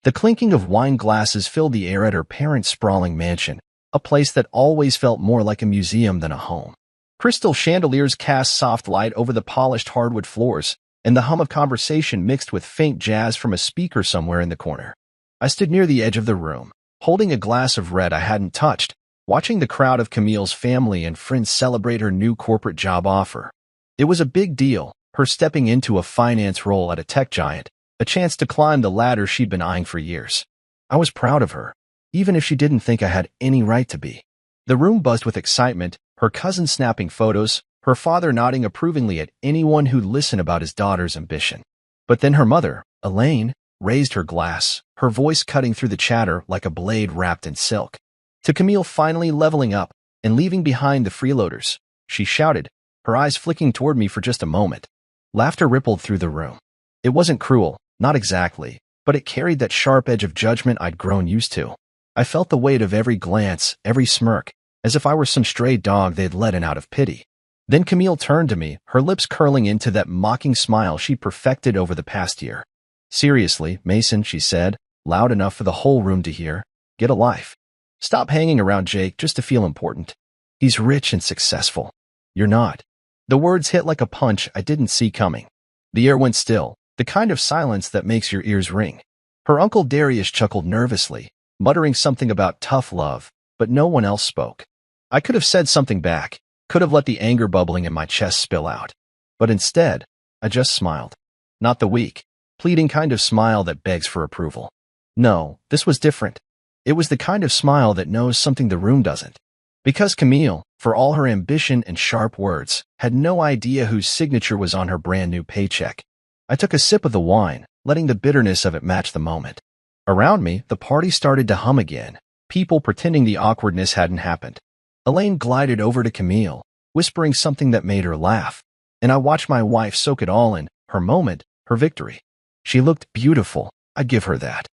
The clinking of wine glasses filled the air at her parents' sprawling mansion, a place that always felt more like a museum than a home. Crystal chandeliers cast soft light over the polished hardwood floors, and the hum of conversation mixed with faint jazz from a speaker somewhere in the corner. I stood near the edge of the room, holding a glass of red I hadn't touched, watching the crowd of Camille's family and friends celebrate her new corporate job offer. It was a big deal, her stepping into a finance role at a tech giant, a chance to climb the ladder she'd been eyeing for years. I was proud of her, even if she didn't think I had any right to be. The room buzzed with excitement, her cousin snapping photos, her father nodding approvingly at anyone who'd listen about his daughter's ambition. But then her mother, Elaine, raised her glass, her voice cutting through the chatter like a blade wrapped in silk. To Camille finally leveling up and leaving behind the freeloaders, she shouted, her eyes flicking toward me for just a moment. Laughter rippled through the room. It wasn't cruel, not exactly, but it carried that sharp edge of judgment I'd grown used to. I felt the weight of every glance, every smirk, as if I were some stray dog they'd let in out of pity. Then Camille turned to me, her lips curling into that mocking smile she'd perfected over the past year. Seriously, Mason, she said, loud enough for the whole room to hear, get a life. Stop hanging around Jake just to feel important. He's rich and successful. You're not. The words hit like a punch I didn't see coming. The air went still, the kind of silence that makes your ears ring. Her uncle Darius chuckled nervously, muttering something about tough love, but no one else spoke. I could have said something back, could have let the anger bubbling in my chest spill out. But instead, I just smiled. Not the weak, pleading kind of smile that begs for approval. No, this was different. It was the kind of smile that knows something the room doesn't. Because Camille, for all her ambition and sharp words, had no idea whose signature was on her brand new paycheck. I took a sip of the wine, letting the bitterness of it match the moment. Around me, the party started to hum again, people pretending the awkwardness hadn't happened. Elaine glided over to Camille, whispering something that made her laugh, and I watched my wife soak it all in, her moment, her victory. She looked beautiful, I'd give her that.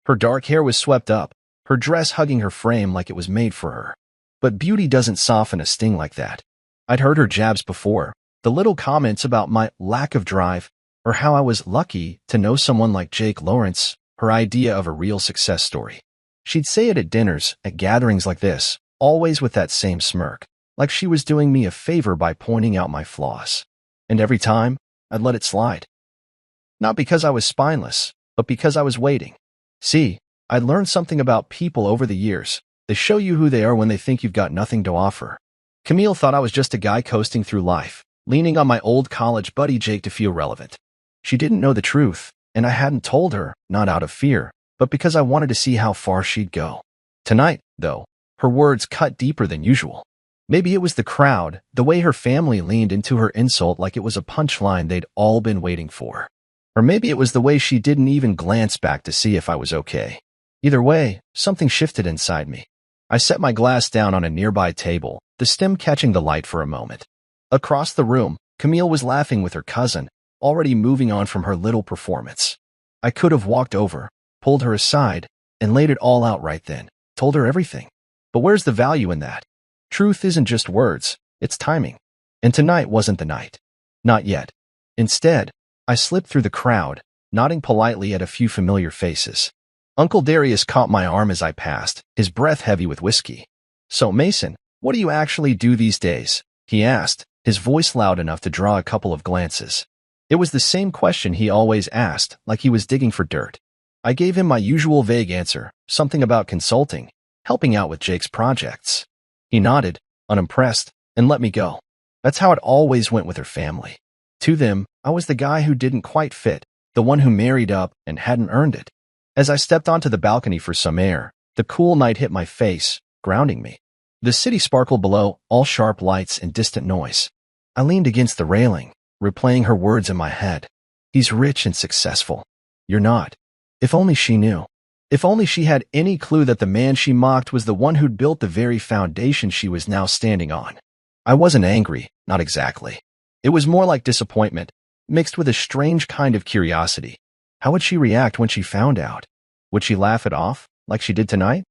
Her dark hair was swept up, her dress hugging her frame like it was made for her. But beauty doesn't soften a sting like that. I'd heard her jabs before, the little comments about my lack of drive, or how I was lucky to know someone like Jake Lawrence, her idea of a real success story. She'd say it at dinners, at gatherings like this, always with that same smirk, like she was doing me a favor by pointing out my flaws. And every time, I'd let it slide. Not because I was spineless, but because I was waiting. See, I'd learned something about people over the years. They show you who they are when they think you've got nothing to offer. Camille thought I was just a guy coasting through life, leaning on my old college buddy Jake to feel relevant. She didn't know the truth, and I hadn't told her, not out of fear, but because I wanted to see how far she'd go. Tonight, though, her words cut deeper than usual. Maybe it was the crowd, the way her family leaned into her insult like it was a punchline they'd all been waiting for. Or maybe it was the way she didn't even glance back to see if I was okay. Either way, something shifted inside me. I set my glass down on a nearby table, the stem catching the light for a moment. Across the room, Camille was laughing with her cousin, already moving on from her little performance. I could have walked over, pulled her aside, and laid it all out right then, told her everything. But where's the value in that? Truth isn't just words, it's timing. And tonight wasn't the night. Not yet. Instead, I slipped through the crowd, nodding politely at a few familiar faces. Uncle Darius caught my arm as I passed, his breath heavy with whiskey. So, Mason, what do you actually do these days? He asked, his voice loud enough to draw a couple of glances. It was the same question he always asked, like he was digging for dirt. I gave him my usual vague answer, something about consulting, helping out with Jake's projects. He nodded, unimpressed, and let me go. That's how it always went with her family. To them, I was the guy who didn't quite fit, the one who married up and hadn't earned it. As I stepped onto the balcony for some air, the cool night hit my face, grounding me. The city sparkled below, all sharp lights and distant noise. I leaned against the railing, replaying her words in my head. He's rich and successful. You're not. If only she knew. If only she had any clue that the man she mocked was the one who'd built the very foundation she was now standing on. I wasn't angry, not exactly. It was more like disappointment, mixed with a strange kind of curiosity. How would she react when she found out? Would she laugh it off, like she did tonight?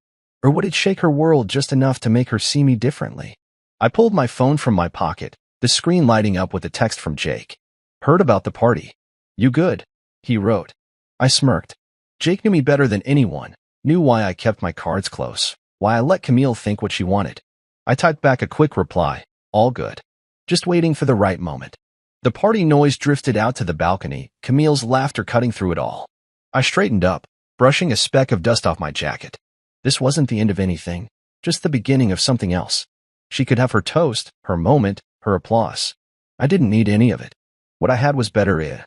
Or would it shake her world just enough to make her see me differently? I pulled my phone from my pocket, the screen lighting up with a text from Jake. Heard about the party. You good? He wrote. I smirked. Jake knew me better than anyone, knew why I kept my cards close, why I let Camille think what she wanted. I typed back a quick reply, all good. Just waiting for the right moment. The party noise drifted out to the balcony, Camille's laughter cutting through it all. I straightened up, brushing a speck of dust off my jacket. This wasn't the end of anything, just the beginning of something else. She could have her toast, her moment, her applause. I didn't need any of it. What I had was better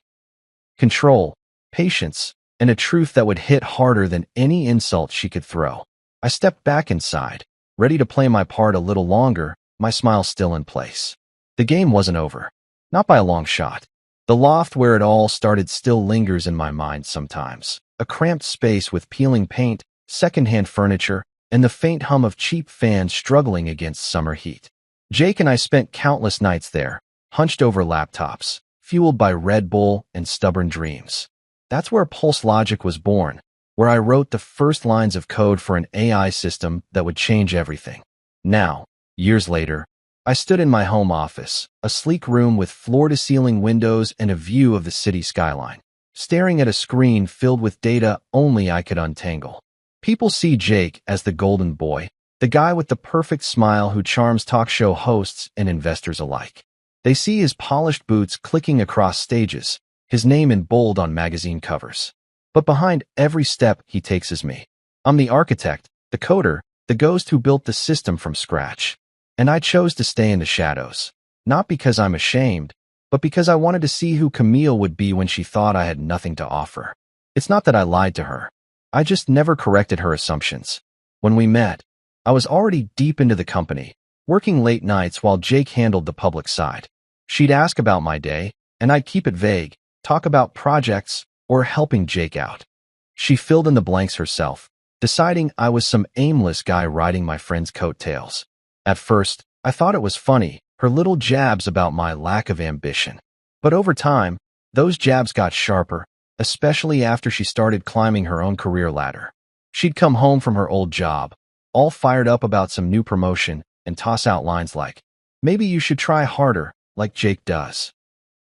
control, patience, and a truth that would hit harder than any insult she could throw. I stepped back inside, ready to play my part a little longer, my smile still in place. The game wasn't over. Not by a long shot. The loft where it all started still lingers in my mind sometimes. A cramped space with peeling paint, secondhand furniture, and the faint hum of cheap fans struggling against summer heat. Jake and I spent countless nights there, hunched over laptops, fueled by Red Bull and stubborn dreams. That's where Pulse Logic was born, where I wrote the first lines of code for an AI system that would change everything. Now, years later, I stood in my home office, a sleek room with floor-to-ceiling windows and a view of the city skyline, staring at a screen filled with data only I could untangle. People see Jake as the golden boy, the guy with the perfect smile who charms talk show hosts and investors alike. They see his polished boots clicking across stages, his name in bold on magazine covers. But behind every step he takes is me. I'm the architect, the coder, the ghost who built the system from scratch. And I chose to stay in the shadows, not because I'm ashamed, but because I wanted to see who Camille would be when she thought I had nothing to offer. It's not that I lied to her. I just never corrected her assumptions. When we met, I was already deep into the company, working late nights while Jake handled the public side. She'd ask about my day, and I'd keep it vague, talk about projects, or helping Jake out. She filled in the blanks herself, deciding I was some aimless guy riding my friend's coattails. At first, I thought it was funny, her little jabs about my lack of ambition. But over time, those jabs got sharper, especially after she started climbing her own career ladder. She'd come home from her old job, all fired up about some new promotion, and toss out lines like, "Maybe you should try harder, like Jake does."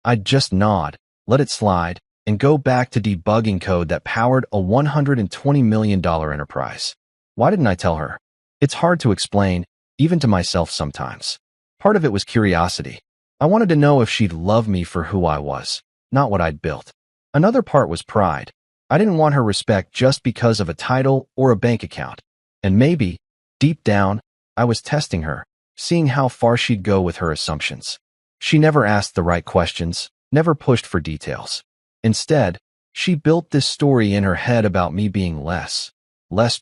I'd just nod, let it slide, and go back to debugging code that powered a $120 million enterprise. Why didn't I tell her? It's hard to explain, even to myself sometimes. Part of it was curiosity. I wanted to know if she'd love me for who I was, not what I'd built. Another part was pride. I didn't want her respect just because of a title or a bank account. And maybe, deep down, I was testing her, seeing how far she'd go with her assumptions. She never asked the right questions, never pushed for details. Instead, she built this story in her head about me being less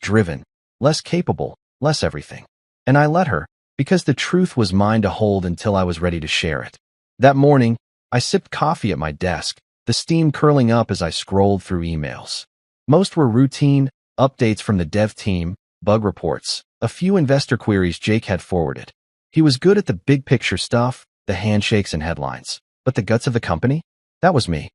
driven, less capable, less everything. And I let her, because the truth was mine to hold until I was ready to share it. That morning, I sipped coffee at my desk, the steam curling up as I scrolled through emails. Most were routine, updates from the dev team, bug reports, a few investor queries Jake had forwarded. He was good at the big picture stuff, the handshakes and headlines. But the guts of the company? That was me.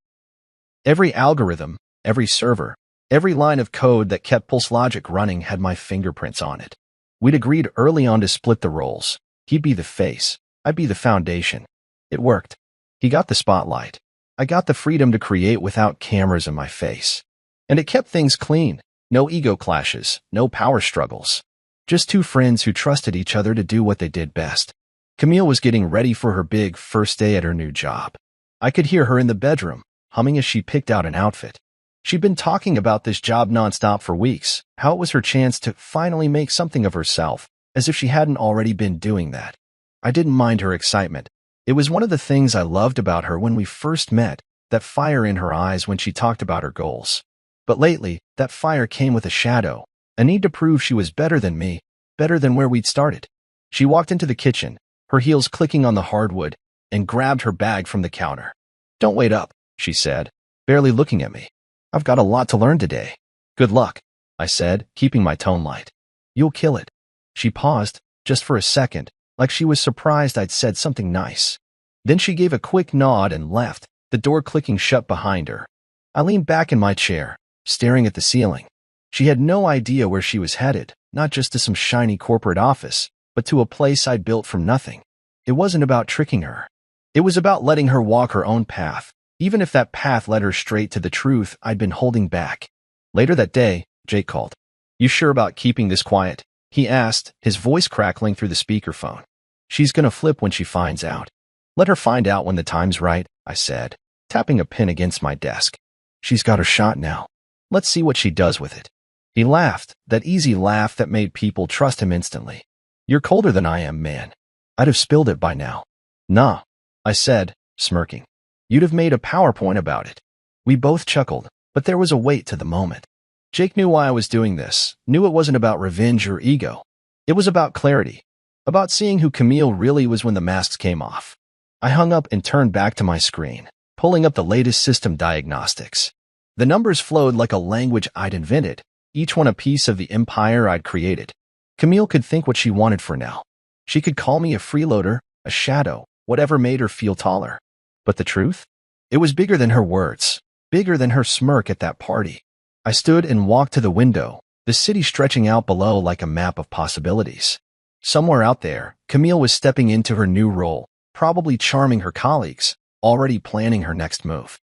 Every algorithm, every server, every line of code that kept Pulse Logic running had my fingerprints on it. We'd agreed early on to split the roles. He'd be the face, I'd be the foundation. It worked. He got the spotlight. I got the freedom to create without cameras in my face. And it kept things clean. No ego clashes, no power struggles. Just two friends who trusted each other to do what they did best. Camille was getting ready for her big first day at her new job. I could hear her in the bedroom, humming as she picked out an outfit. She'd been talking about this job nonstop for weeks, how it was her chance to finally make something of herself, as if she hadn't already been doing that. I didn't mind her excitement. It was one of the things I loved about her when we first met, that fire in her eyes when she talked about her goals. But lately, that fire came with a shadow, a need to prove she was better than me, better than where we'd started. She walked into the kitchen, her heels clicking on the hardwood, and grabbed her bag from the counter. "Don't wait up," she said, barely looking at me. "I've got a lot to learn today." "Good luck," I said, keeping my tone light. "You'll kill it." She paused, just for a second, like she was surprised I'd said something nice. Then she gave a quick nod and left, the door clicking shut behind her. I leaned back in my chair, staring at the ceiling. She had no idea where she was headed, not just to some shiny corporate office, but to a place I'd built from nothing. It wasn't about tricking her. It was about letting her walk her own path, even if that path led her straight to the truth I'd been holding back. Later that day, Jake called. You sure about keeping this quiet? He asked, his voice crackling through the speakerphone. She's gonna flip when she finds out. Let her find out when the time's right, I said, tapping a pin against my desk. She's got her shot now. Let's see what she does with it. He laughed, that easy laugh that made people trust him instantly. You're colder than I am, man. I'd have spilled it by now. Nah, I said, smirking. You'd have made a PowerPoint about it. We both chuckled, but there was a weight to the moment. Jake knew why I was doing this, knew it wasn't about revenge or ego. It was about clarity, about seeing who Camille really was when the masks came off. I hung up and turned back to my screen, pulling up the latest system diagnostics. The numbers flowed like a language I'd invented, each one a piece of the empire I'd created. Camille could think what she wanted for now. She could call me a freeloader, a shadow, whatever made her feel taller. But the truth? It was bigger than her words, bigger than her smirk at that party. I stood and walked to the window, the city stretching out below like a map of possibilities. Somewhere out there, Camille was stepping into her new role, probably charming her colleagues, already planning her next move.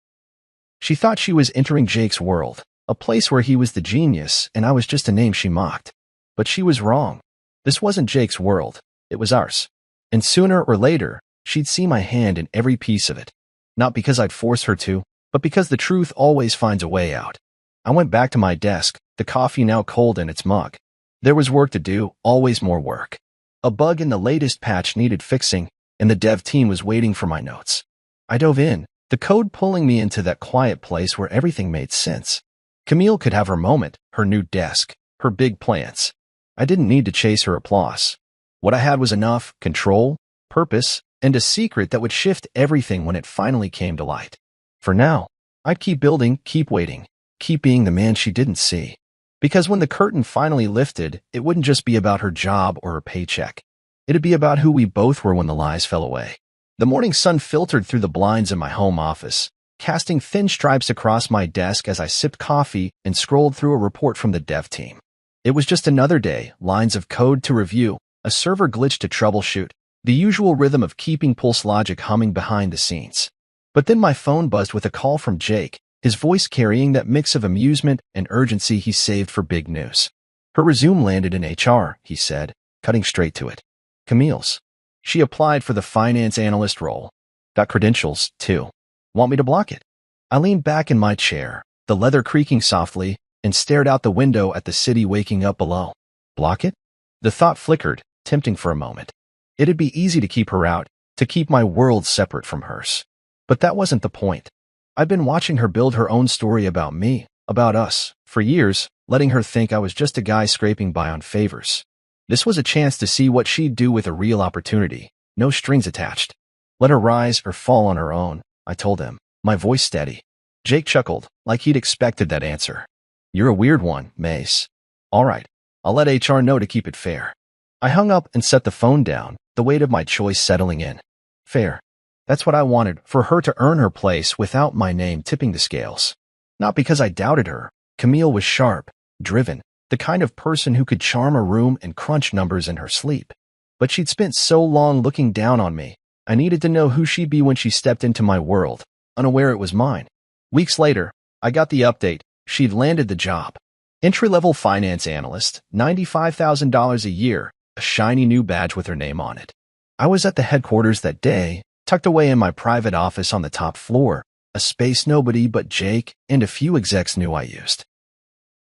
She thought she was entering Jake's world, a place where he was the genius and I was just a name she mocked. But she was wrong. This wasn't Jake's world, it was ours. And sooner or later, she'd see my hand in every piece of it. Not because I'd force her to, but because the truth always finds a way out. I went back to my desk, the coffee now cold in its mug. There was work to do, always more work. A bug in the latest patch needed fixing, and the dev team was waiting for my notes. I dove in, the code pulling me into that quiet place where everything made sense. Camille could have her moment, her new desk, her big plans. I didn't need to chase her applause. What I had was enough control, purpose, and a secret that would shift everything when it finally came to light. For now, I'd keep building, keep waiting, keep being the man she didn't see. Because when the curtain finally lifted, it wouldn't just be about her job or her paycheck. It'd be about who we both were when the lies fell away. The morning sun filtered through the blinds in my home office, casting thin stripes across my desk as I sipped coffee and scrolled through a report from the dev team. It was just another day, lines of code to review, a server glitch to troubleshoot, the usual rhythm of keeping Pulse logic humming behind the scenes. But then my phone buzzed with a call from Jake, his voice carrying that mix of amusement and urgency he saved for big news. Her resume landed in HR, he said, cutting straight to it. Camille's. She applied for the finance analyst role. Got credentials, too. Want me to block it? I leaned back in my chair, the leather creaking softly, and stared out the window at the city waking up below. Block it? The thought flickered, tempting for a moment. It'd be easy to keep her out, to keep my world separate from hers. But that wasn't the point. I'd been watching her build her own story about me, about us, for years, letting her think I was just a guy scraping by on favors. This was a chance to see what she'd do with a real opportunity, no strings attached. Let her rise or fall on her own, I told him, my voice steady. Jake chuckled, like he'd expected that answer. You're a weird one, Mace. All right, I'll let HR know to keep it fair. I hung up and set the phone down, the weight of my choice settling in. Fair. That's what I wanted, for her to earn her place without my name tipping the scales. Not because I doubted her. Camille was sharp, driven, the kind of person who could charm a room and crunch numbers in her sleep. But she'd spent so long looking down on me, I needed to know who she'd be when she stepped into my world, unaware it was mine. Weeks later, I got the update. She'd landed the job. Entry-level finance analyst, $95,000 a year, a shiny new badge with her name on it. I was at the headquarters that day, tucked away in my private office on the top floor, a space nobody but Jake and a few execs knew I used.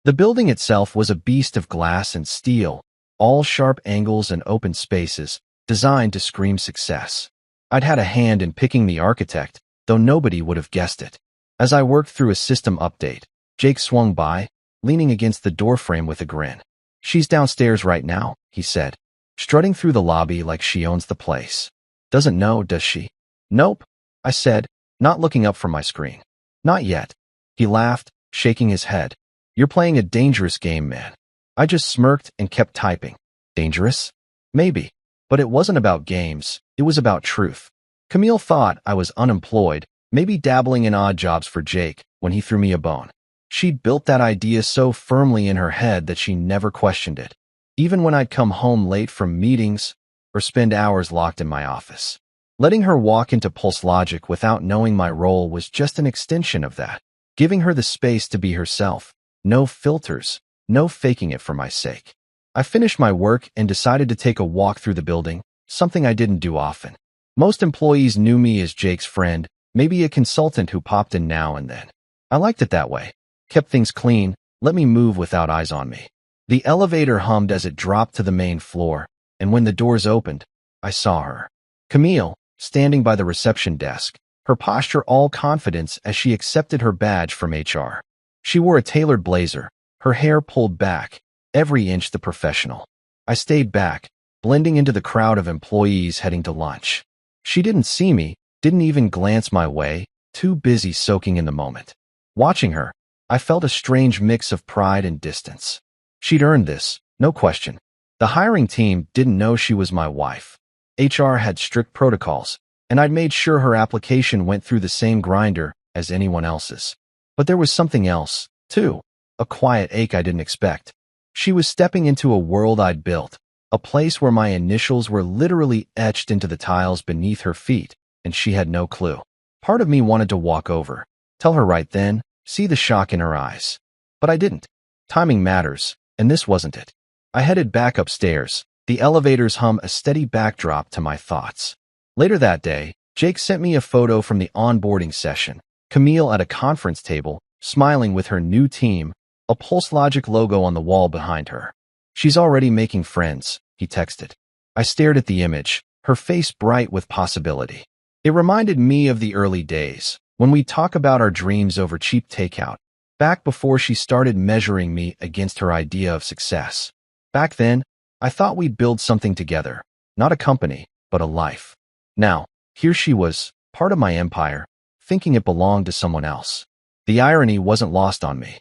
The building itself was a beast of glass and steel, all sharp angles and open spaces, designed to scream success. I'd had a hand in picking the architect, though nobody would have guessed it. As I worked through a system update, Jake swung by, leaning against the doorframe with a grin. She's downstairs right now, he said, strutting through the lobby like she owns the place. Doesn't know, does she? Nope, I said, not looking up from my screen. Not yet. He laughed, shaking his head. You're playing a dangerous game, man. I just smirked and kept typing. Dangerous? Maybe. But it wasn't about games, it was about truth. Camille thought I was unemployed, maybe dabbling in odd jobs for Jake, when he threw me a bone. She'd built that idea so firmly in her head that she never questioned it, even when I'd come home late from meetings or spend hours locked in my office. Letting her walk into Pulse Logic without knowing my role was just an extension of that, giving her the space to be herself, No filters, no faking it for my sake. I finished my work and decided to take a walk through the building, something I didn't do often. Most employees knew me as Jake's friend, maybe a consultant who popped in now and then. I liked it that way. Kept things clean, let me move without eyes on me. The elevator hummed as it dropped to the main floor, and when the doors opened, I saw her. Camille, standing by the reception desk, her posture all confidence as she accepted her badge from HR. She wore a tailored blazer, her hair pulled back, every inch the professional. I stayed back, blending into the crowd of employees heading to lunch. She didn't see me, didn't even glance my way, too busy soaking in the moment. Watching her, I felt a strange mix of pride and distance. She'd earned this, no question. The hiring team didn't know she was my wife. HR had strict protocols, and I'd made sure her application went through the same grinder as anyone else's. But there was something else, too, a quiet ache I didn't expect. She was stepping into a world I'd built, a place where my initials were literally etched into the tiles beneath her feet, and she had no clue. Part of me wanted to walk over, tell her right then, see the shock in her eyes. But I didn't. Timing matters, and this wasn't it. I headed back upstairs, the elevators hum a steady backdrop to my thoughts. Later that day, Jake sent me a photo from the onboarding session. Camille at a conference table, smiling with her new team, a Pulse Logic logo on the wall behind her. She's already making friends, he texted. I stared at the image, her face bright with possibility. It reminded me of the early days, when we talk about our dreams over cheap takeout, back before she started measuring me against her idea of success. Back then, I thought we'd build something together, not a company, but a life. Now, here she was, part of my empire, thinking it belonged to someone else. The irony wasn't lost on me.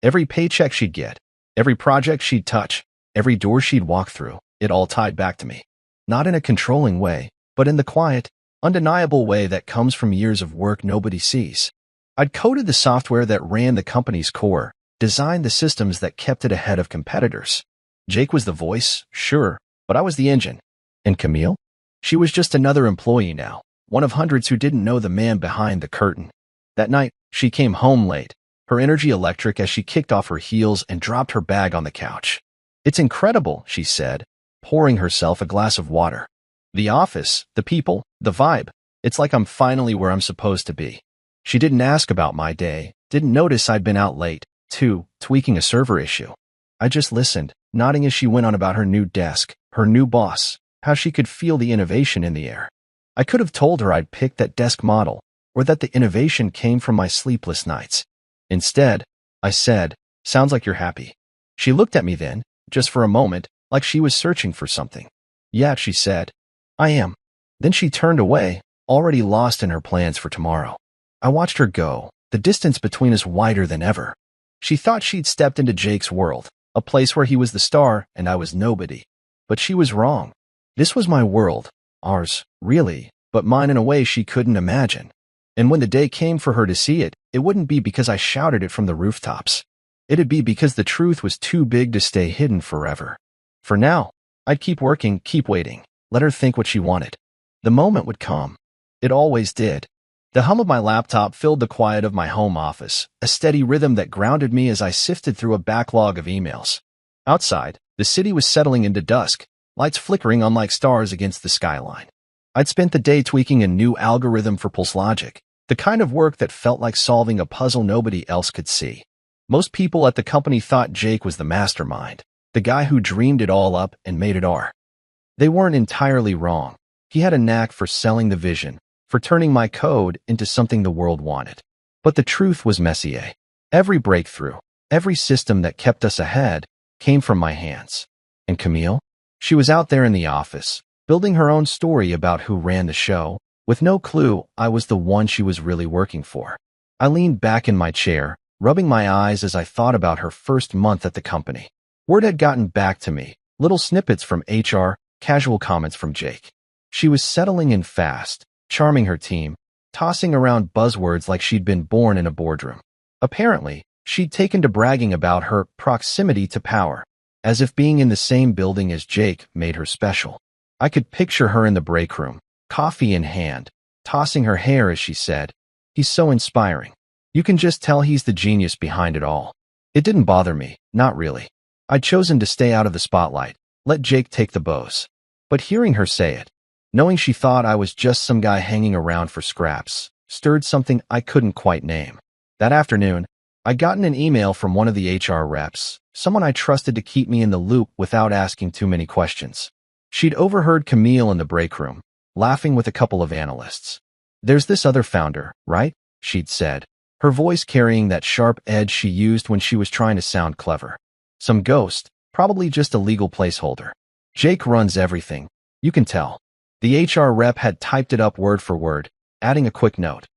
Every paycheck she'd get, every project she'd touch, every door she'd walk through, it all tied back to me. Not in a controlling way, but in the quiet, undeniable way that comes from years of work nobody sees. I'd coded the software that ran the company's core, designed the systems that kept it ahead of competitors. Jake was the voice, sure, but I was the engine. And Camille? She was just another employee now, one of hundreds who didn't know the man behind the curtain. That night, she came home late, her energy electric as she kicked off her heels and dropped her bag on the couch. "It's incredible," she said, pouring herself a glass of water. "The office, the people, the vibe. It's like I'm finally where I'm supposed to be." She didn't ask about my day, didn't notice I'd been out late, tweaking a server issue. I just listened, nodding as she went on about her new desk, her new boss, how she could feel the innovation in the air. I could have told her I'd picked that desk model, or that the innovation came from my sleepless nights. Instead, I said, "Sounds like you're happy." She looked at me then, just for a moment, like she was searching for something. "Yeah," she said. "I am." Then she turned away, already lost in her plans for tomorrow. I watched her go, the distance between us wider than ever. She thought she'd stepped into Jake's world, a place where he was the star and I was nobody. But she was wrong. This was my world, ours, really, but mine in a way she couldn't imagine. And when the day came for her to see it, it wouldn't be because I shouted it from the rooftops. It'd be because the truth was too big to stay hidden forever. For now, I'd keep working, keep waiting, let her think what she wanted. The moment would come. It always did. The hum of my laptop filled the quiet of my home office, a steady rhythm that grounded me as I sifted through a backlog of emails. Outside, the city was settling into dusk, lights flickering on like stars against the skyline. I'd spent the day tweaking a new algorithm for Pulse Logic, the kind of work that felt like solving a puzzle nobody else could see. Most people at the company thought Jake was the mastermind, the guy who dreamed it all up and made it R. They weren't entirely wrong. He had a knack for selling the vision, for turning my code into something the world wanted. But the truth was messier. Every breakthrough, every system that kept us ahead, came from my hands. And Camille? She was out there in the office, building her own story about who ran the show, with no clue I was the one she was really working for. I leaned back in my chair, rubbing my eyes as I thought about her first month at the company. Word had gotten back to me, little snippets from HR, casual comments from Jake. She was settling in fast, charming her team, tossing around buzzwords like she'd been born in a boardroom. Apparently, she'd taken to bragging about her proximity to power, as if being in the same building as Jake made her special. I could picture her in the break room, coffee in hand, tossing her hair as she said, "He's so inspiring. You can just tell he's the genius behind it all." It didn't bother me, not really. I'd chosen to stay out of the spotlight, let Jake take the bows. But hearing her say it, knowing she thought I was just some guy hanging around for scraps, stirred something I couldn't quite name. That afternoon, I'd gotten an email from one of the HR reps, someone I trusted to keep me in the loop without asking too many questions. She'd overheard Camille in the break room, laughing with a couple of analysts. "There's this other founder, right?" she'd said, her voice carrying that sharp edge she used when she was trying to sound clever. "Some ghost, probably just a legal placeholder. Jake runs everything, you can tell." The HR rep had typed it up word for word, adding a quick note.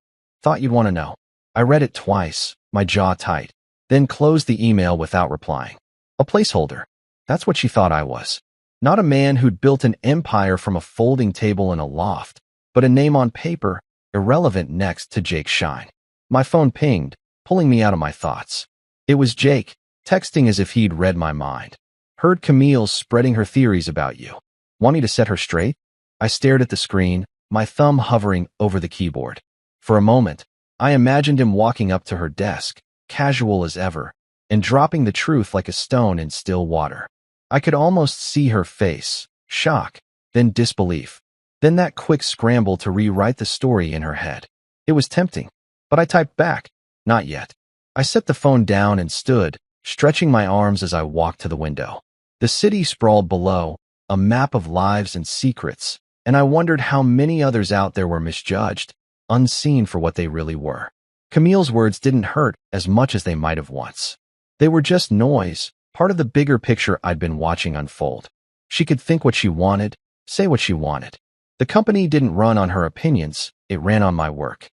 "Thought you'd want to know." I read it twice, my jaw tight, then closed the email without replying. A placeholder. That's what she thought I was. Not a man who'd built an empire from a folding table in a loft, but a name on paper, irrelevant next to Jake's shine. My phone pinged, pulling me out of my thoughts. It was Jake, texting as if he'd read my mind. "Heard Camille's spreading her theories about you. Want me to set her straight?" I stared at the screen, my thumb hovering over the keyboard. For a moment, I imagined him walking up to her desk, casual as ever, and dropping the truth like a stone in still water. I could almost see her face, shock, then disbelief, then that quick scramble to rewrite the story in her head. It was tempting, but I typed back, "Not yet." I set the phone down and stood, stretching my arms as I walked to the window. The city sprawled below, a map of lives and secrets, and I wondered how many others out there were misjudged, unseen for what they really were. Camille's words didn't hurt as much as they might have once. They were just noise, part of the bigger picture I'd been watching unfold. She could think what she wanted, say what she wanted. The company didn't run on her opinions, it ran on my work.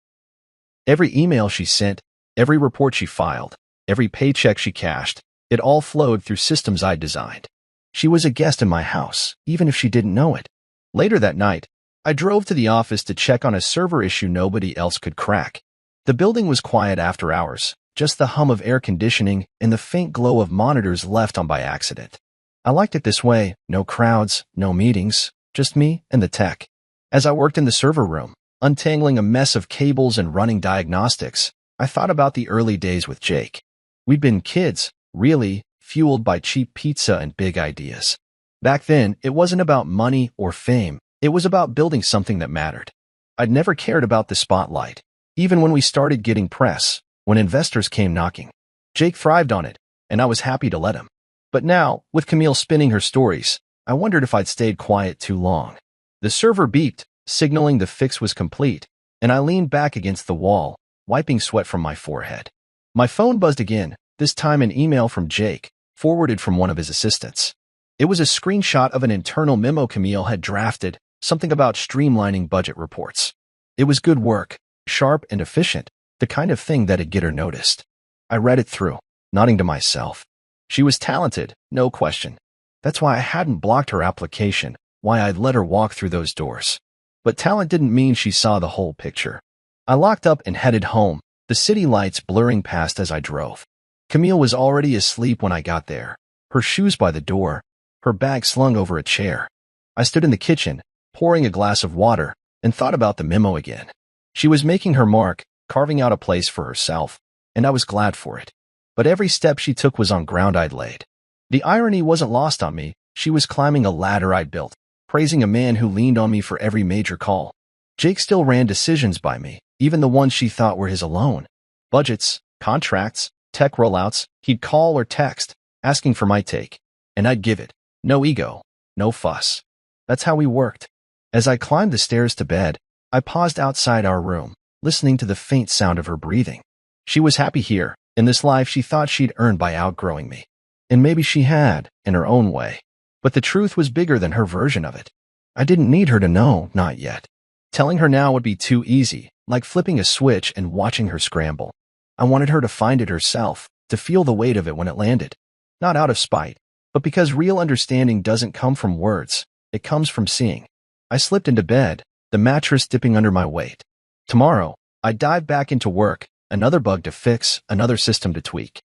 Every email she sent, every report she filed, every paycheck she cashed, it all flowed through systems I'd designed. She was a guest in my house, even if she didn't know it. Later that night, I drove to the office to check on a server issue nobody else could crack. The building was quiet after hours, just the hum of air conditioning and the faint glow of monitors left on by accident. I liked it this way, no crowds, no meetings, just me and the tech. As I worked in the server room, untangling a mess of cables and running diagnostics, I thought about the early days with Jake. We'd been kids, really, fueled by cheap pizza and big ideas. Back then, it wasn't about money or fame. It was about building something that mattered. I'd never cared about the spotlight, even when we started getting press, when investors came knocking. Jake thrived on it, and I was happy to let him. But now, with Camille spinning her stories, I wondered if I'd stayed quiet too long. The server beeped, signaling the fix was complete, and I leaned back against the wall, wiping sweat from my forehead. My phone buzzed again, this time an email from Jake, forwarded from one of his assistants. It was a screenshot of an internal memo Camille had drafted, something about streamlining budget reports. It was good work, sharp and efficient, the kind of thing that'd get her noticed. I read it through, nodding to myself. She was talented, no question. That's why I hadn't blocked her application, why I'd let her walk through those doors. But talent didn't mean she saw the whole picture. I locked up and headed home, the city lights blurring past as I drove. Camille was already asleep when I got there, her shoes by the door, her bag slung over a chair. I stood in the kitchen, pouring a glass of water, and thought about the memo again. She was making her mark, carving out a place for herself, and I was glad for it. But every step she took was on ground I'd laid. The irony wasn't lost on me. She was climbing a ladder I'd built, praising a man who leaned on me for every major call. Jake still ran decisions by me, even the ones she thought were his alone. Budgets, contracts, tech rollouts, he'd call or text, asking for my take, and I'd give it. No ego, no fuss. That's how we worked. As I climbed the stairs to bed, I paused outside our room, listening to the faint sound of her breathing. She was happy here, in this life she thought she'd earned by outgrowing me. And maybe she had, in her own way. But the truth was bigger than her version of it. I didn't need her to know, not yet. Telling her now would be too easy, like flipping a switch and watching her scramble. I wanted her to find it herself, to feel the weight of it when it landed. Not out of spite, but because real understanding doesn't come from words, it comes from seeing. I slipped into bed, the mattress dipping under my weight. Tomorrow, I'd dive back into work, another bug to fix, another system to tweak.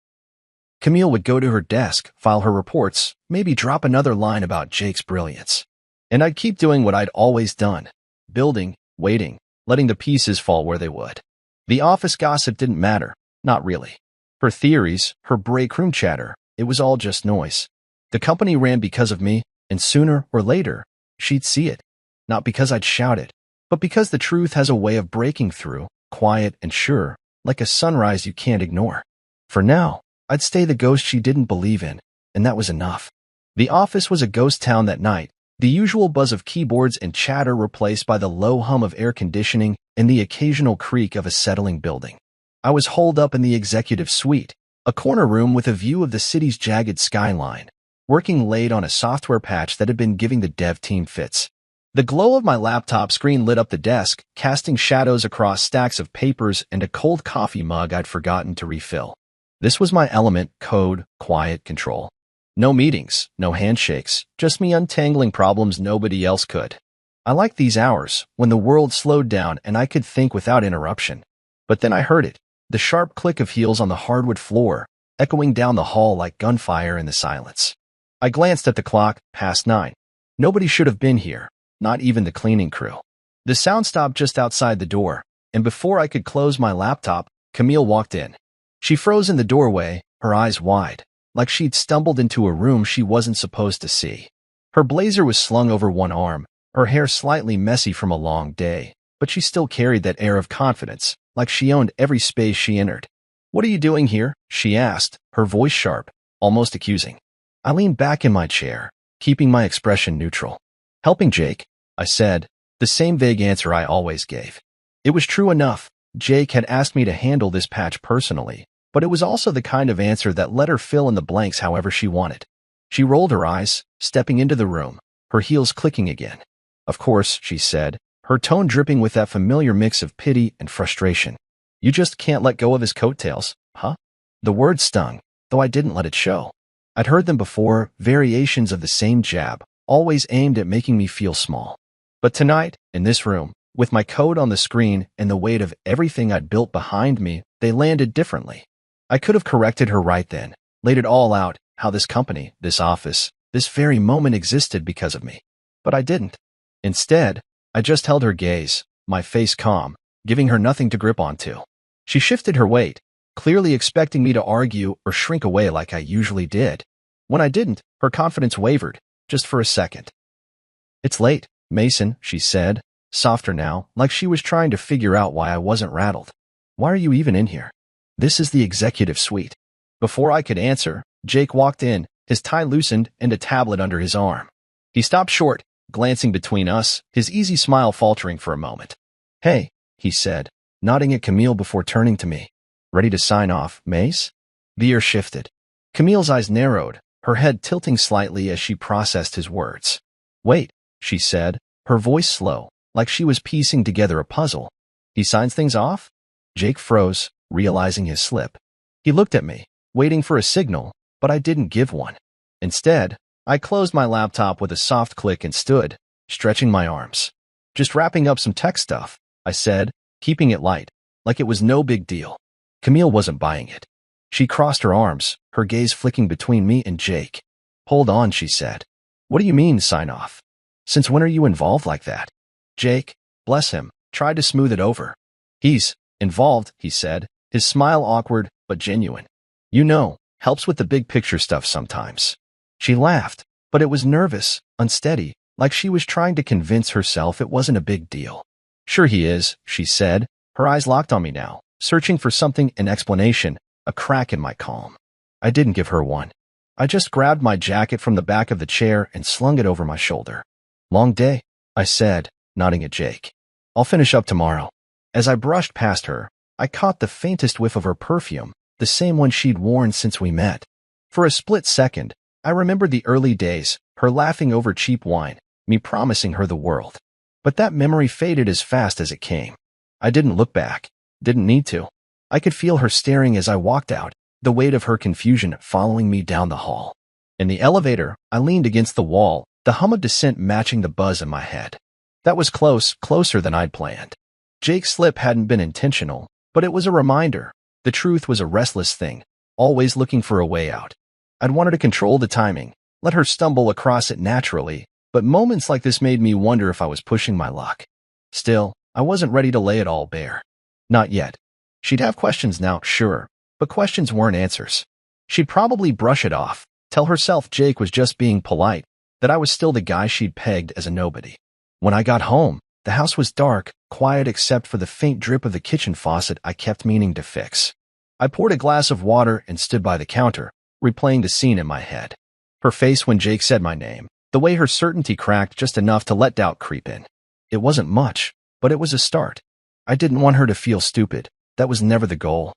Camille would go to her desk, file her reports, maybe drop another line about Jake's brilliance. And I'd keep doing what I'd always done, building, waiting, letting the pieces fall where they would. The office gossip didn't matter, not really. Her theories, her break room chatter, it was all just noise. The company ran because of me, and sooner or later, she'd see it. Not because I'd shout it, but because the truth has a way of breaking through, quiet and sure, like a sunrise you can't ignore. For now, I'd stay the ghost she didn't believe in, and that was enough. The office was a ghost town that night, the usual buzz of keyboards and chatter replaced by the low hum of air conditioning and the occasional creak of a settling building. I was holed up in the executive suite, a corner room with a view of the city's jagged skyline, working late on a software patch that had been giving the dev team fits. The glow of my laptop screen lit up the desk, casting shadows across stacks of papers and a cold coffee mug I'd forgotten to refill. This was my element: code, quiet, control. No meetings, no handshakes, just me untangling problems nobody else could. I liked these hours, when the world slowed down and I could think without interruption. But then I heard it, the sharp click of heels on the hardwood floor, echoing down the hall like gunfire in the silence. I glanced at the clock, past 9. Nobody should have been here, not even the cleaning crew. The sound stopped just outside the door, and before I could close my laptop, Camille walked in. She froze in the doorway, her eyes wide, like she'd stumbled into a room she wasn't supposed to see. Her blazer was slung over one arm, her hair slightly messy from a long day, but she still carried that air of confidence, like she owned every space she entered. "What are you doing here?" she asked, her voice sharp, almost accusing. I leaned back in my chair, keeping my expression neutral. "Helping Jake," I said, the same vague answer I always gave. It was true enough. Jake had asked me to handle this patch personally, but it was also the kind of answer that let her fill in the blanks however she wanted. She rolled her eyes, stepping into the room, her heels clicking again. "Of course," she said, her tone dripping with that familiar mix of pity and frustration. "You just can't let go of his coattails, huh?" The words stung, though I didn't let it show. I'd heard them before, variations of the same jab, always aimed at making me feel small. But tonight, in this room, with my code on the screen and the weight of everything I'd built behind me, they landed differently. I could have corrected her right then, laid it all out, how this company, this office, this very moment existed because of me. But I didn't. Instead, I just held her gaze, my face calm, giving her nothing to grip onto. She shifted her weight, clearly expecting me to argue or shrink away like I usually did. When I didn't, her confidence wavered, just for a second. "It's late, Mason," she said, softer now, like she was trying to figure out why I wasn't rattled. "Why are you even in here? This is the executive suite." Before I could answer, Jake walked in, his tie loosened and a tablet under his arm. He stopped short, glancing between us, his easy smile faltering for a moment. "Hey," he said, nodding at Camille before turning to me. "Ready to sign off, Mace?" The air shifted. Camille's eyes narrowed, her head tilting slightly as she processed his words. "Wait," she said, her voice slow, like she was piecing together a puzzle. "He signs things off?" Jake froze, realizing his slip. He looked at me, waiting for a signal, but I didn't give one. Instead, I closed my laptop with a soft click and stood, stretching my arms. "Just wrapping up some tech stuff," I said, keeping it light, like it was no big deal. Camille wasn't buying it. She crossed her arms, her gaze flicking between me and Jake. "Hold on," she said. "What do you mean, sign off? Since when are you involved like that?" Jake, bless him, tried to smooth it over. "He's involved," he said, his smile awkward but genuine. "You know, helps with the big picture stuff sometimes." She laughed, but it was nervous, unsteady, like she was trying to convince herself it wasn't a big deal. "Sure he is," she said, her eyes locked on me now, searching for something, an explanation, a crack in my calm. I didn't give her one. I just grabbed my jacket from the back of the chair and slung it over my shoulder. "Long day," I said, nodding at Jake. "I'll finish up tomorrow." As I brushed past her, I caught the faintest whiff of her perfume, the same one she'd worn since we met. For a split second, I remembered the early days, her laughing over cheap wine, me promising her the world. But that memory faded as fast as it came. I didn't look back. Didn't need to. I could feel her staring as I walked out, the weight of her confusion following me down the hall. In the elevator, I leaned against the wall, the hum of descent matching the buzz in my head. That was close, closer than I'd planned. Jake's slip hadn't been intentional, but it was a reminder. The truth was a restless thing, always looking for a way out. I'd wanted to control the timing, let her stumble across it naturally, but moments like this made me wonder if I was pushing my luck. Still, I wasn't ready to lay it all bare. Not yet. She'd have questions now, sure, but questions weren't answers. She'd probably brush it off, tell herself Jake was just being polite, that I was still the guy she'd pegged as a nobody. When I got home, the house was dark, quiet except for the faint drip of the kitchen faucet I kept meaning to fix. I poured a glass of water and stood by the counter, replaying the scene in my head. Her face when Jake said my name, the way her certainty cracked just enough to let doubt creep in. It wasn't much, but it was a start. I didn't want her to feel stupid. That was never the goal.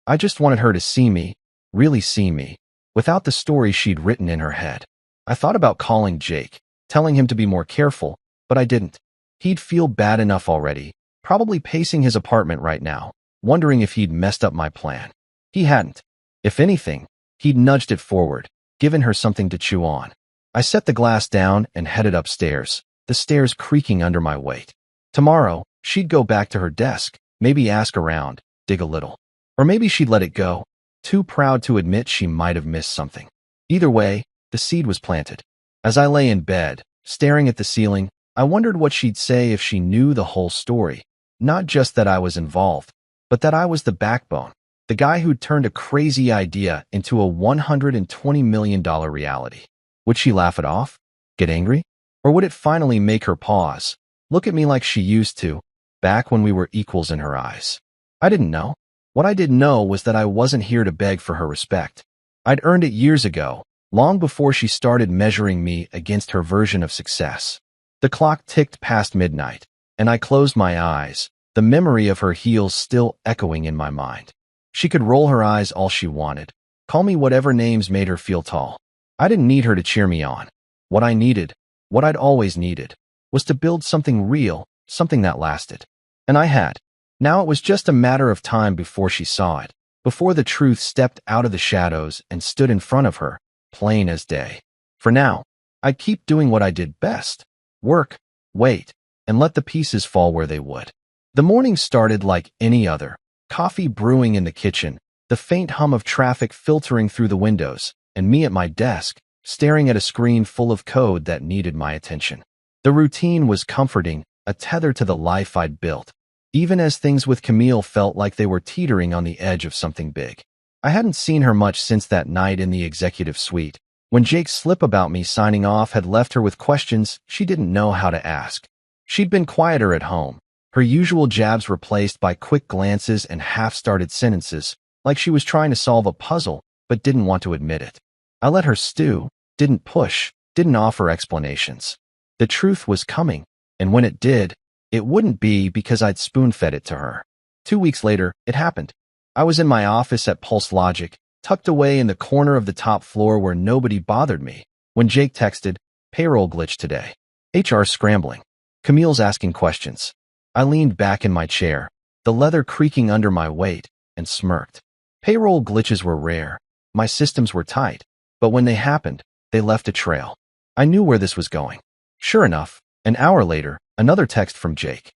I just wanted her to see me, really see me, without the story she'd written in her head. I thought about calling Jake, telling him to be more careful, but I didn't. He'd feel bad enough already, probably pacing his apartment right now, wondering if he'd messed up my plan. He hadn't. If anything, he'd nudged it forward, given her something to chew on. I set the glass down and headed upstairs, the stairs creaking under my weight. Tomorrow, she'd go back to her desk, maybe ask around, dig a little. Or maybe she'd let it go, too proud to admit she might have missed something. Either way, the seed was planted. As I lay in bed, staring at the ceiling, I wondered what she'd say if she knew the whole story. Not just that I was involved, but that I was the backbone, the guy who'd turned a crazy idea into a $120 million reality. Would she laugh it off? Get angry? Or would it finally make her pause, look at me like she used to, back when we were equals in her eyes? I didn't know. What I did know was that I wasn't here to beg for her respect. I'd earned it years ago, long before she started measuring me against her version of success. The clock ticked past midnight, and I closed my eyes, the memory of her heels still echoing in my mind. She could roll her eyes all she wanted, call me whatever names made her feel tall. I didn't need her to cheer me on. What I needed, what I'd always needed, was to build something real, something that lasted. And I had. Now it was just a matter of time before she saw it, before the truth stepped out of the shadows and stood in front of her, plain as day. For now, I'd keep doing what I did best. Work, wait, and let the pieces fall where they would. The morning started like any other, coffee brewing in the kitchen, the faint hum of traffic filtering through the windows, and me at my desk, staring at a screen full of code that needed my attention. The routine was comforting, a tether to the life I'd built, even as things with Camille felt like they were teetering on the edge of something big. I hadn't seen her much since that night in the executive suite, when Jake's slip about me signing off had left her with questions she didn't know how to ask. She'd been quieter at home, her usual jabs replaced by quick glances and half-started sentences, like she was trying to solve a puzzle but didn't want to admit it. I let her stew, didn't push, didn't offer explanations. The truth was coming, and when it did, it wouldn't be because I'd spoon-fed it to her. 2 weeks later, it happened. I was in my office at Pulse Logic, tucked away in the corner of the top floor where nobody bothered me, when Jake texted, "Payroll glitch today. HR scrambling. Camille's asking questions." I leaned back in my chair, the leather creaking under my weight, and smirked. Payroll glitches were rare. My systems were tight, but when they happened, they left a trail. I knew where this was going. Sure enough, an hour later, another text from Jake.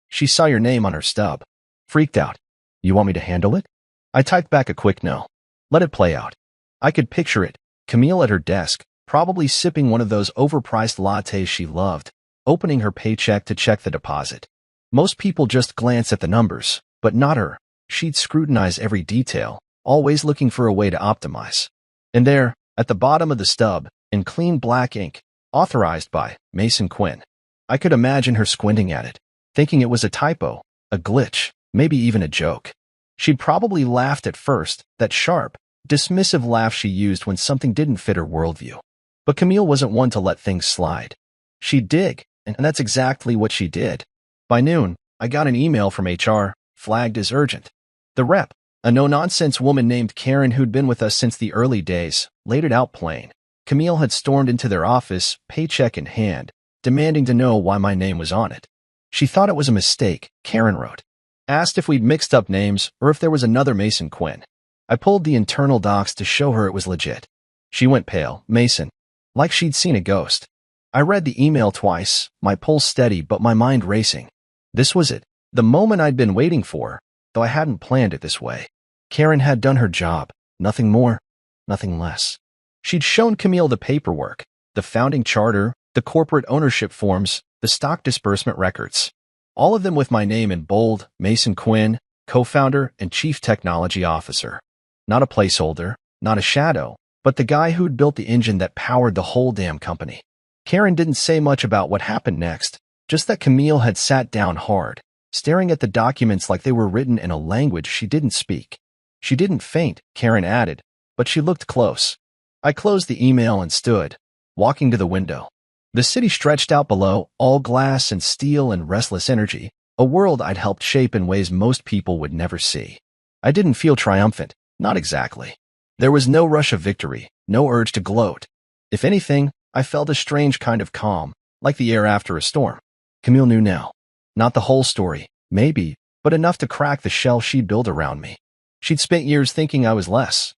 "She saw your name on her stub. Freaked out. You want me to handle it?" I typed back a quick no. Let it play out. I could picture it, Camille at her desk, probably sipping one of those overpriced lattes she loved, opening her paycheck to check the deposit. Most people just glance at the numbers, but not her. She'd scrutinize every detail, always looking for a way to optimize. And there, at the bottom of the stub, in clean black ink, authorized by Mason Quinn. I could imagine her squinting at it, thinking it was a typo, a glitch, maybe even a joke. She'd probably laughed at first, that sharp, dismissive laugh she used when something didn't fit her worldview. But Camille wasn't one to let things slide. She'd dig, and that's exactly what she did. By noon, I got an email from HR, flagged as urgent. The rep, a no-nonsense woman named Karen who'd been with us since the early days, laid it out plain. Camille had stormed into their office, paycheck in hand, demanding to know why my name was on it. She thought it was a mistake, Karen wrote. Asked if we'd mixed up names or if there was another Mason Quinn. I pulled the internal docs to show her it was legit. She went pale, Mason, like she'd seen a ghost. I read the email twice, my pulse steady but my mind racing. This was it, the moment I'd been waiting for, though I hadn't planned it this way. Karen had done her job, nothing more, nothing less. She'd shown Camille the paperwork, the founding charter, the corporate ownership forms, the stock disbursement records. All of them with my name in bold, Mason Quinn, co-founder and chief technology officer. Not a placeholder, not a shadow, but the guy who'd built the engine that powered the whole damn company. Karen didn't say much about what happened next, just that Camille had sat down hard, staring at the documents like they were written in a language she didn't speak. She didn't faint, Karen added, but she looked close. I closed the email and stood, walking to the window. The city stretched out below, all glass and steel and restless energy, a world I'd helped shape in ways most people would never see. I didn't feel triumphant, not exactly. There was no rush of victory, no urge to gloat. If anything, I felt a strange kind of calm, like the air after a storm. Camille knew now. Not the whole story, maybe, but enough to crack the shell she'd built around me. She'd spent years thinking I was less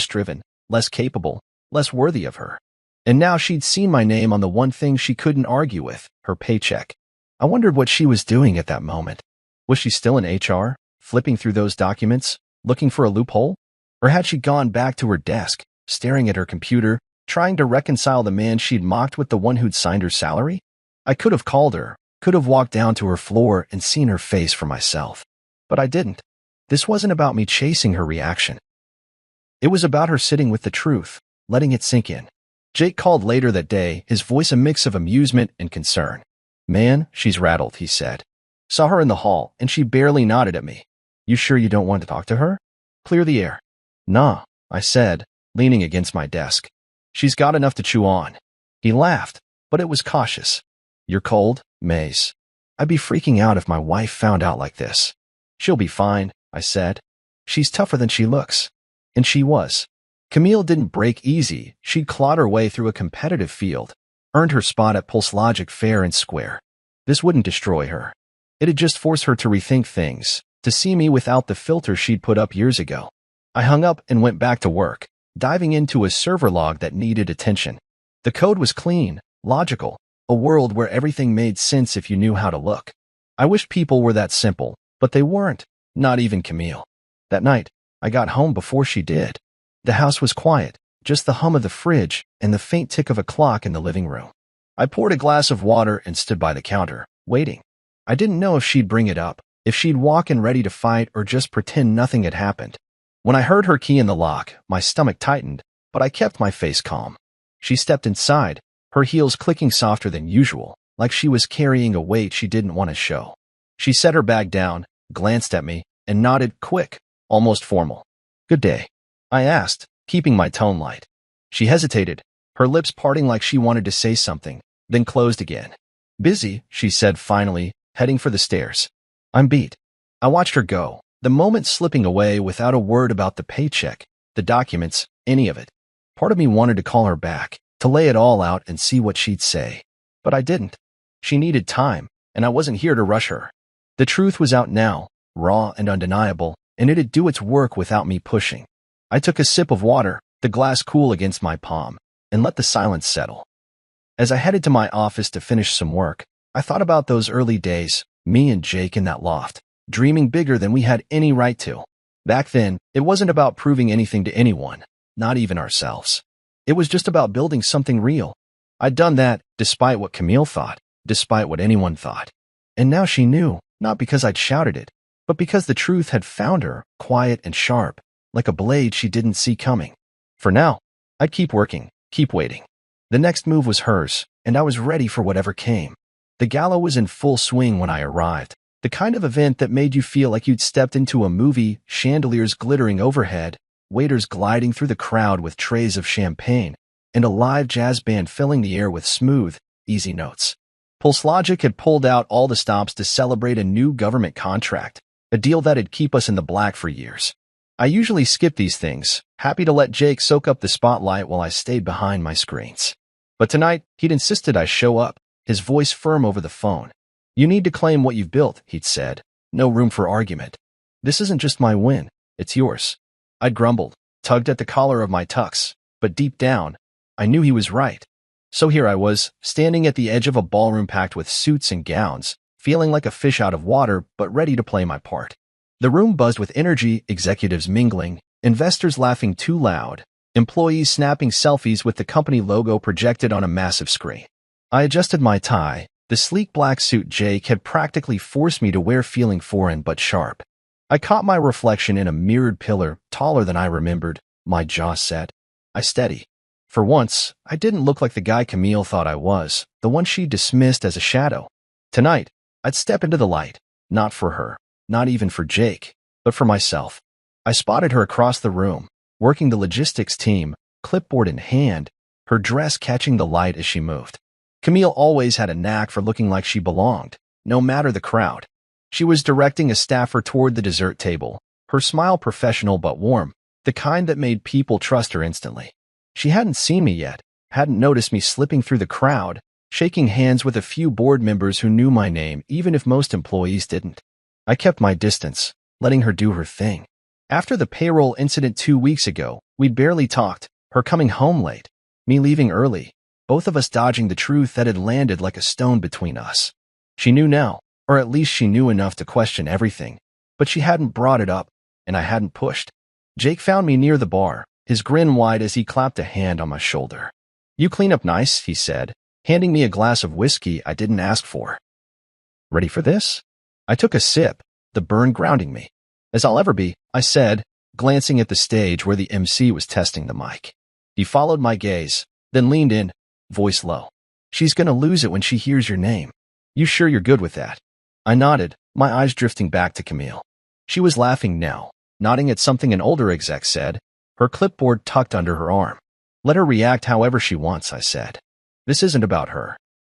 driven, less capable, less worthy of her. And now she'd seen my name on the one thing she couldn't argue with, her paycheck. I wondered what she was doing at that moment. Was she still in HR, flipping through those documents, looking for a loophole? Or had she gone back to her desk, staring at her computer, trying to reconcile the man she'd mocked with the one who'd signed her salary? I could have called her, could have walked down to her floor and seen her face for myself. But I didn't. This wasn't about me chasing her reaction. It was about her sitting with the truth, letting it sink in. Jake called later that day, his voice a mix of amusement and concern. "Man, she's rattled," he said. "Saw her in the hall, and she barely nodded at me. You sure you don't want to talk to her? Clear the air." "Nah," I said, leaning against my desk. "She's got enough to chew on." He laughed, but it was cautious. "You're cold, Maze. I'd be freaking out if my wife found out like this." "She'll be fine," I said. "She's tougher than she looks." And she was. Camille didn't break easy. She'd clawed her way through a competitive field, earned her spot at Pulse Logic fair and square. This wouldn't destroy her. It'd just force her to rethink things, to see me without the filter she'd put up years ago. I hung up and went back to work, diving into a server log that needed attention. The code was clean, logical, a world where everything made sense if you knew how to look. I wished people were that simple, but they weren't, not even Camille. That night, I got home before she did. The house was quiet, just the hum of the fridge and the faint tick of a clock in the living room. I poured a glass of water and stood by the counter, waiting. I didn't know if she'd bring it up, if she'd walk in ready to fight or just pretend nothing had happened. When I heard her key in the lock, my stomach tightened, but I kept my face calm. She stepped inside, her heels clicking softer than usual, like she was carrying a weight she didn't want to show. She set her bag down, glanced at me, and nodded quick, almost formal. "Good day," I asked, keeping my tone light. She hesitated, her lips parting like she wanted to say something, then closed again. "Busy," she said finally, heading for the stairs. "I'm beat." I watched her go, the moment slipping away without a word about the paycheck, the documents, any of it. Part of me wanted to call her back, to lay it all out and see what she'd say. But I didn't. She needed time, and I wasn't here to rush her. The truth was out now, raw and undeniable, and it'd do its work without me pushing. I took a sip of water, the glass cool against my palm, and let the silence settle. As I headed to my office to finish some work, I thought about those early days, me and Jake in that loft, dreaming bigger than we had any right to. Back then, it wasn't about proving anything to anyone, not even ourselves. It was just about building something real. I'd done that, despite what Camille thought, despite what anyone thought. And now she knew, not because I'd shouted it, but because the truth had found her, quiet and sharp, like a blade she didn't see coming. For now, I'd keep working, keep waiting. The next move was hers, and I was ready for whatever came. The gala was in full swing when I arrived, the kind of event that made you feel like you'd stepped into a movie, chandeliers glittering overhead, waiters gliding through the crowd with trays of champagne, and a live jazz band filling the air with smooth, easy notes. Pulse Logic had pulled out all the stops to celebrate a new government contract, a deal that'd keep us in the black for years. I usually skip these things, happy to let Jake soak up the spotlight while I stayed behind my screens. But tonight, he'd insisted I show up, his voice firm over the phone. "You need to claim what you've built," he'd said. "No room for argument. This isn't just my win, it's yours." I'd grumbled, tugged at the collar of my tux, but deep down, I knew he was right. So here I was, standing at the edge of a ballroom packed with suits and gowns, feeling like a fish out of water, but ready to play my part. The room buzzed with energy, executives mingling, investors laughing too loud, employees snapping selfies with the company logo projected on a massive screen. I adjusted my tie, the sleek black suit Jake had practically forced me to wear feeling foreign but sharp. I caught my reflection in a mirrored pillar, taller than I remembered, my jaw set. I steady. For once, I didn't look like the guy Camille thought I was, the one she dismissed as a shadow. Tonight, I'd step into the light, not for her, not even for Jake, but for myself. I spotted her across the room, working the logistics team, clipboard in hand, her dress catching the light as she moved. Camille always had a knack for looking like she belonged, no matter the crowd. She was directing a staffer toward the dessert table, her smile professional but warm, the kind that made people trust her instantly. She hadn't seen me yet, hadn't noticed me slipping through the crowd, shaking hands with a few board members who knew my name even if most employees didn't. I kept my distance, letting her do her thing. After the payroll incident 2 weeks ago, we'd barely talked, her coming home late, me leaving early, both of us dodging the truth that had landed like a stone between us. She knew now, or at least she knew enough to question everything, but she hadn't brought it up, and I hadn't pushed. Jake found me near the bar, his grin wide as he clapped a hand on my shoulder. "You clean up nice," he said, handing me a glass of whiskey I didn't ask for. "Ready for this?" I took a sip, the burn grounding me. "As I'll ever be," I said, glancing at the stage where the MC was testing the mic. He followed my gaze, then leaned in, voice low. "She's gonna lose it when she hears your name. You sure you're good with that?" I nodded, my eyes drifting back to Camille. She was laughing now, nodding at something an older exec said, her clipboard tucked under her arm. "Let her react however she wants," I said. "This isn't about her."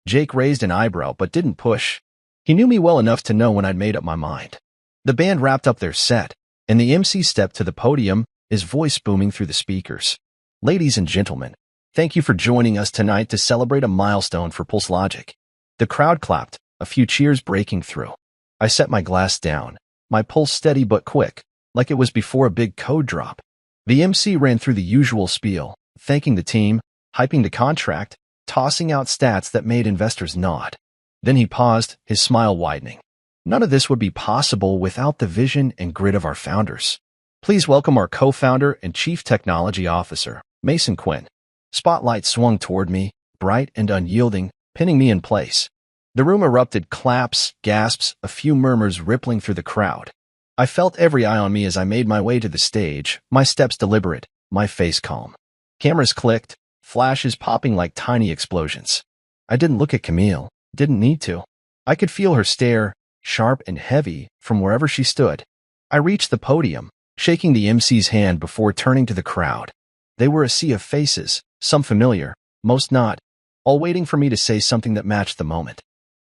Jake raised an eyebrow but didn't push. He knew me well enough to know when I'd made up my mind. The band wrapped up their set, and the MC stepped to the podium, his voice booming through the speakers. "Ladies and gentlemen, thank you for joining us tonight to celebrate a milestone for Pulse Logic." The crowd clapped, a few cheers breaking through. I set my glass down, my pulse steady but quick, like it was before a big code drop. The MC ran through the usual spiel, thanking the team, hyping the contract, tossing out stats that made investors nod. Then he paused, his smile widening. "None of this would be possible without the vision and grit of our founders. Please welcome our co-founder and chief technology officer, Mason Quinn." Spotlight swung toward me, bright and unyielding, pinning me in place. The room erupted, claps, gasps, a few murmurs rippling through the crowd. I felt every eye on me as I made my way to the stage, my steps deliberate, my face calm. Cameras clicked, flashes popping like tiny explosions. I didn't look at Camille, didn't need to. I could feel her stare, sharp and heavy, from wherever she stood. I reached the podium, shaking the MC's hand before turning to the crowd. They were a sea of faces, some familiar, most not, all waiting for me to say something that matched the moment.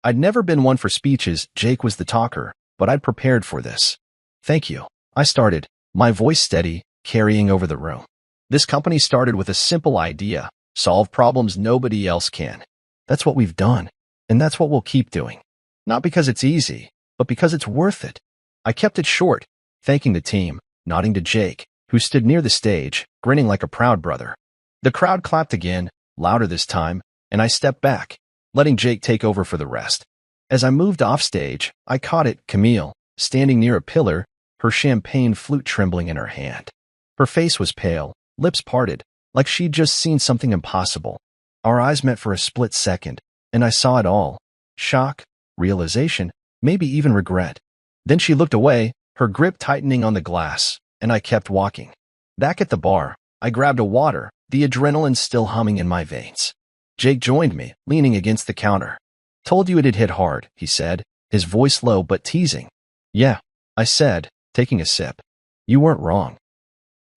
I'd never been one for speeches, Jake was the talker, but I'd prepared for this. "Thank you," I started, my voice steady, carrying over the room. "This company started with a simple idea, solve problems nobody else can. That's what we've done, and that's what we'll keep doing. Not because it's easy, but because it's worth it." I kept it short, thanking the team, nodding to Jake, who stood near the stage, grinning like a proud brother. The crowd clapped again, louder this time, and I stepped back, letting Jake take over for the rest. As I moved off stage, I caught it, Camille, standing near a pillar, her champagne flute trembling in her hand. Her face was pale, lips parted, like she'd just seen something impossible. Our eyes met for a split second, and I saw it all. Shock, realization, maybe even regret. Then she looked away, her grip tightening on the glass, and I kept walking. Back at the bar, I grabbed a water, the adrenaline still humming in my veins. Jake joined me, leaning against the counter. "Told you it'd hit hard," he said, his voice low but teasing. "Yeah," I said, taking a sip. "You weren't wrong."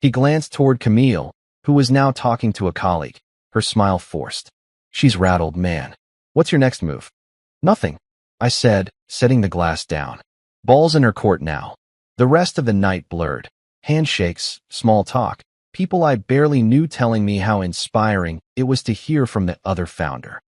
He glanced toward Camille, who was now talking to a colleague, her smile forced. "She's rattled, man. What's your next move?" "Nothing," I said, setting the glass down. Ball's in her court now. The rest of the night blurred. Handshakes, small talk, people I barely knew telling me how inspiring it was to hear from the other founder.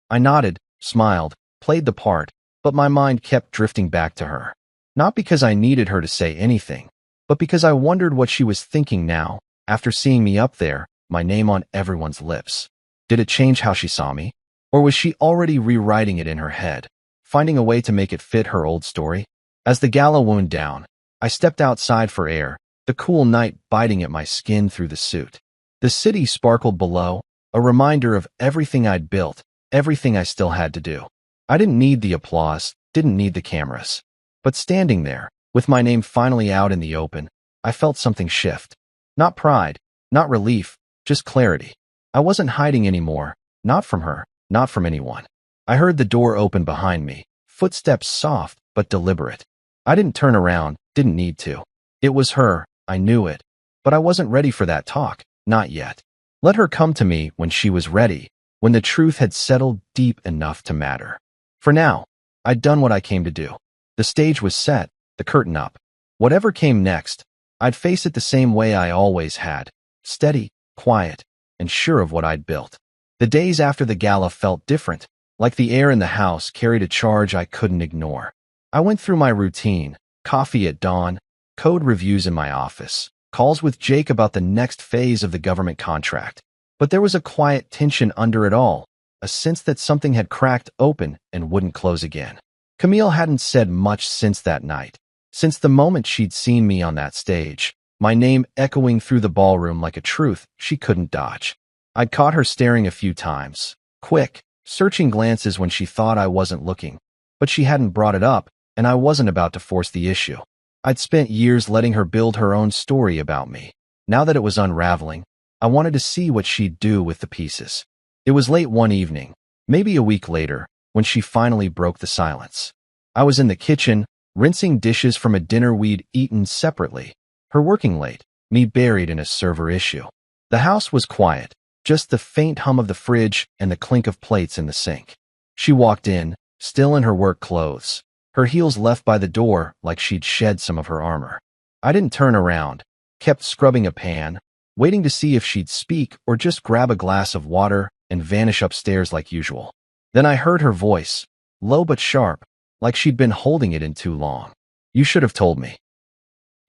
I nodded, smiled, played the part, but my mind kept drifting back to her. Not because I needed her to say anything, but because I wondered what she was thinking now, after seeing me up there, my name on everyone's lips. Did it change how she saw me? Or was she already rewriting it in her head, finding a way to make it fit her old story? As the gala wound down, I stepped outside for air, the cool night biting at my skin through the suit. The city sparkled below, a reminder of everything I'd built, everything I still had to do. I didn't need the applause, didn't need the cameras. But standing there, With my name finally out in the open, I felt something shift. Not pride, not relief, just clarity. I wasn't hiding anymore, not from her, not from anyone. I heard the door open behind me, footsteps soft but deliberate. I didn't turn around, didn't need to. It was her, I knew it. But I wasn't ready for that talk, not yet. Let her come to me when she was ready, when the truth had settled deep enough to matter. For now, I'd done what I came to do. The stage was set, the curtain up. Whatever came next, I'd face it the same way I always had, steady, quiet, and sure of what I'd built. The days after the gala felt different, like the air in the house carried a charge I couldn't ignore. I went through my routine, coffee at dawn, code reviews in my office, calls with Jake about the next phase of the government contract. But there was a quiet tension under it all, a sense that something had cracked open and wouldn't close again. Camille hadn't said much since that night, since the moment she'd seen me on that stage, my name echoing through the ballroom like a truth she couldn't dodge. I'd caught her staring a few times, quick, searching glances when she thought I wasn't looking, but she hadn't brought it up, and I wasn't about to force the issue. I'd spent years letting her build her own story about me. Now that it was unraveling, I wanted to see what she'd do with the pieces. It was late one evening, maybe a week later, when she finally broke the silence. I was in the kitchen, rinsing dishes from a dinner we'd eaten separately, her working late, me buried in a server issue. The house was quiet, just the faint hum of the fridge and the clink of plates in the sink. She walked in, still in her work clothes, her heels left by the door like she'd shed some of her armor. I didn't turn around, kept scrubbing a pan, waiting to see if she'd speak or just grab a glass of water and vanish upstairs like usual. Then I heard her voice, low but sharp, like she'd been holding it in too long. "You should have told me."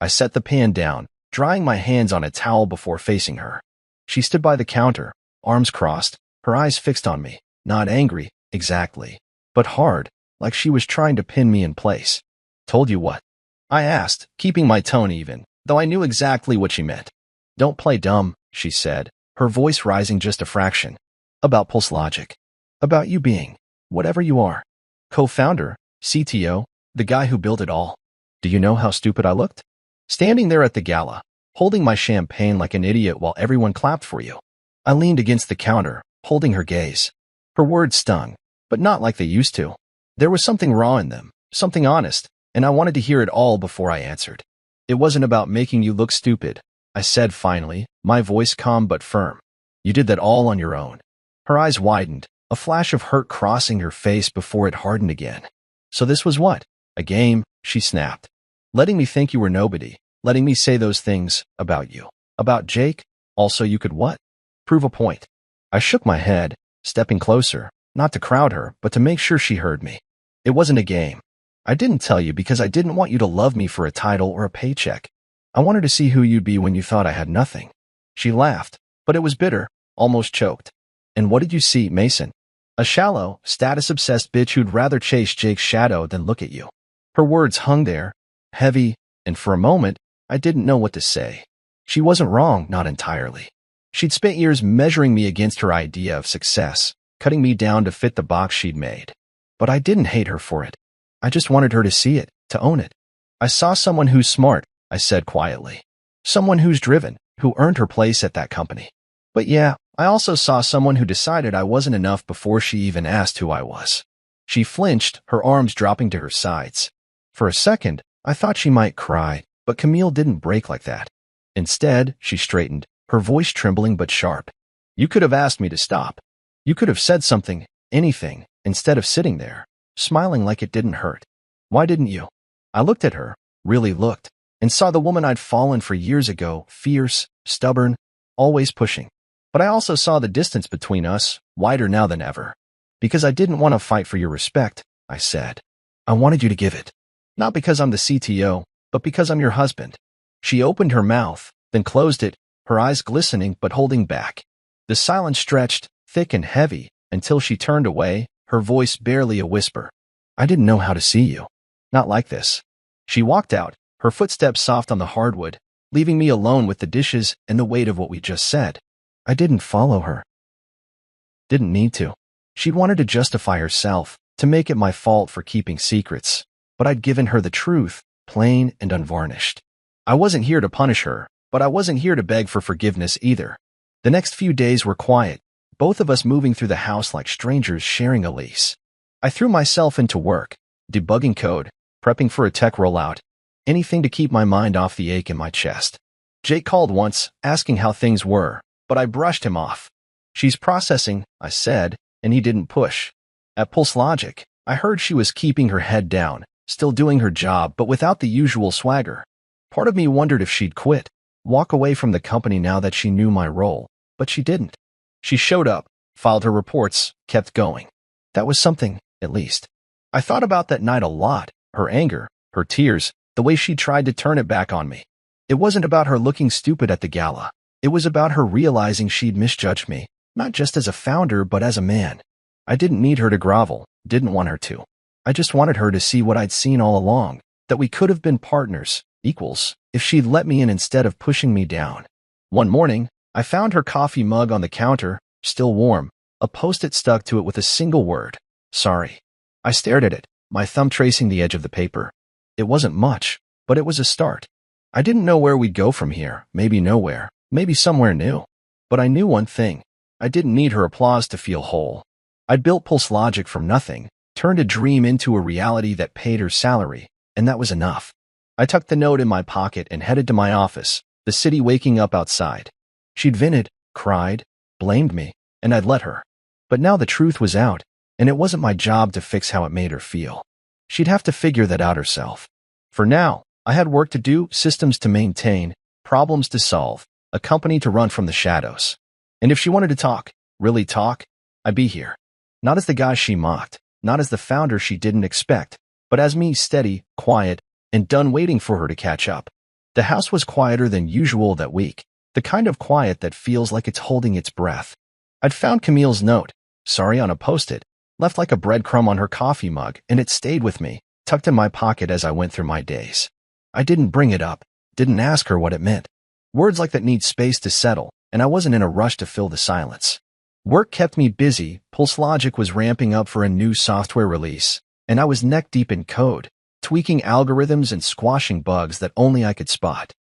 I set the pan down, drying my hands on a towel before facing her. She stood by the counter, arms crossed, her eyes fixed on me, not angry, exactly, but hard, like she was trying to pin me in place. "Told you what?" I asked, keeping my tone even, though I knew exactly what she meant. "Don't play dumb," she said, her voice rising just a fraction. "About Pulse Logic. About you being, whatever you are. Co-founder, CTO, the guy who built it all. Do you know how stupid I looked? Standing there at the gala, holding my champagne like an idiot while everyone clapped for you." I leaned against the counter, holding her gaze. Her words stung, but not like they used to. There was something raw in them, something honest, and I wanted to hear it all before I answered. "It wasn't about making you look stupid," I said finally, my voice calm but firm. "You did that all on your own." Her eyes widened, a flash of hurt crossing her face before it hardened again. "So this was what? A game?" she snapped. "Letting me think you were nobody, letting me say those things about you. About Jake? Also you could what? Prove a point." I shook my head, stepping closer, not to crowd her, but to make sure she heard me. "It wasn't a game. I didn't tell you because I didn't want you to love me for a title or a paycheck. I wanted to see who you'd be when you thought I had nothing." She laughed, but it was bitter, almost choked. "And what did you see, Mason? A shallow, status-obsessed bitch who'd rather chase Jake's shadow than look at you." Her words hung there, heavy, and for a moment, I didn't know what to say. She wasn't wrong, not entirely. She'd spent years measuring me against her idea of success, cutting me down to fit the box she'd made. But I didn't hate her for it. I just wanted her to see it, to own it. "I saw someone who's smart," I said quietly. "Someone who's driven, who earned her place at that company. But yeah, I also saw someone who decided I wasn't enough before she even asked who I was." She flinched, her arms dropping to her sides. For a second, I thought she might cry, but Camille didn't break like that. Instead, she straightened, her voice trembling but sharp. "You could have asked me to stop. You could have said something, anything, instead of sitting there, smiling like it didn't hurt. Why didn't you?" I looked at her, really looked, and saw the woman I'd fallen for years ago, fierce, stubborn, always pushing. But I also saw the distance between us, wider now than ever. "Because I didn't want to fight for your respect," I said. "I wanted you to give it. Not because I'm the CTO, but because I'm your husband." She opened her mouth, then closed it, her eyes glistening but holding back. The silence stretched, thick and heavy, until she turned away, her voice barely a whisper. "I didn't know how to see you. Not like this." She walked out, her footsteps soft on the hardwood, leaving me alone with the dishes and the weight of what we just said. I didn't follow her. Didn't need to. She'd wanted to justify herself, to make it my fault for keeping secrets. But I'd given her the truth, plain and unvarnished. I wasn't here to punish her, but I wasn't here to beg for forgiveness either. The next few days were quiet, both of us moving through the house like strangers sharing a lease. I threw myself into work, debugging code, prepping for a tech rollout, anything to keep my mind off the ache in my chest. Jake called once, asking how things were, but I brushed him off. "She's processing," I said, and he didn't push. At Pulse Logic, I heard she was keeping her head down, still doing her job but without the usual swagger. Part of me wondered if she'd quit, walk away from the company now that she knew my role, but she didn't. She showed up, filed her reports, kept going. That was something, at least. I thought about that night a lot, her anger, her tears, the way she tried to turn it back on me. It wasn't about her looking stupid at the gala. It was about her realizing she'd misjudged me, not just as a founder but as a man. I didn't need her to grovel, didn't want her to. I just wanted her to see what I'd seen all along, that we could have been partners, equals, if she'd let me in instead of pushing me down. One morning, I found her coffee mug on the counter, still warm, a post-it stuck to it with a single word: "Sorry." I stared at it, my thumb tracing the edge of the paper. It wasn't much, but it was a start. I didn't know where we'd go from here, maybe nowhere, maybe somewhere new. But I knew one thing: I didn't need her applause to feel whole. I'd built Pulse Logic from nothing, turned a dream into a reality that paid her salary, and that was enough. I tucked the note in my pocket and headed to my office, the city waking up outside. She'd vented, cried, blamed me, and I'd let her. But now the truth was out, and it wasn't my job to fix how it made her feel. She'd have to figure that out herself. For now, I had work to do, systems to maintain, problems to solve, a company to run from the shadows. And if she wanted to talk, really talk, I'd be here. Not as the guy she mocked, not as the founder she didn't expect, but as me, steady, quiet, and done waiting for her to catch up. The house was quieter than usual that week, the kind of quiet that feels like it's holding its breath. I'd found Camille's note, "Sorry," on a post-it, left like a breadcrumb on her coffee mug, and it stayed with me, tucked in my pocket as I went through my days. I didn't bring it up, didn't ask her what it meant. Words like that need space to settle, and I wasn't in a rush to fill the silence. Work kept me busy. Pulse Logic was ramping up for a new software release, and I was neck-deep in code, tweaking algorithms and squashing bugs that only I could spot.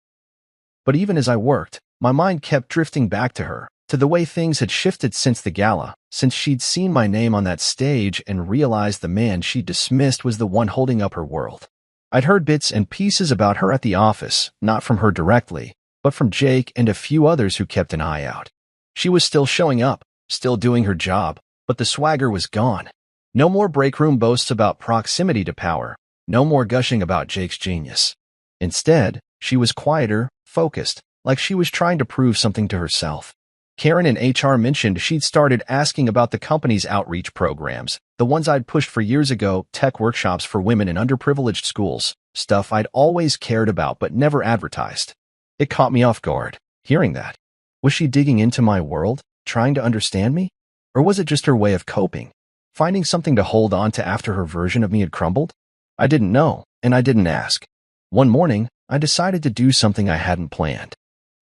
But even as I worked, my mind kept drifting back to her, to the way things had shifted since the gala, since she'd seen my name on that stage and realized the man she dismissed was the one holding up her world. I'd heard bits and pieces about her at the office, not from her directly, but from Jake and a few others who kept an eye out. She was still showing up, still doing her job, but the swagger was gone. No more breakroom boasts about proximity to power, no more gushing about Jake's genius. Instead, she was quieter, focused, like she was trying to prove something to herself. Karen in HR mentioned she'd started asking about the company's outreach programs, the ones I'd pushed for years ago, tech workshops for women in underprivileged schools, stuff I'd always cared about but never advertised. It caught me off guard, hearing that. Was she digging into my world, trying to understand me? Or was it just her way of coping, finding something to hold on to after her version of me had crumbled? I didn't know, and I didn't ask. One morning, I decided to do something I hadn't planned.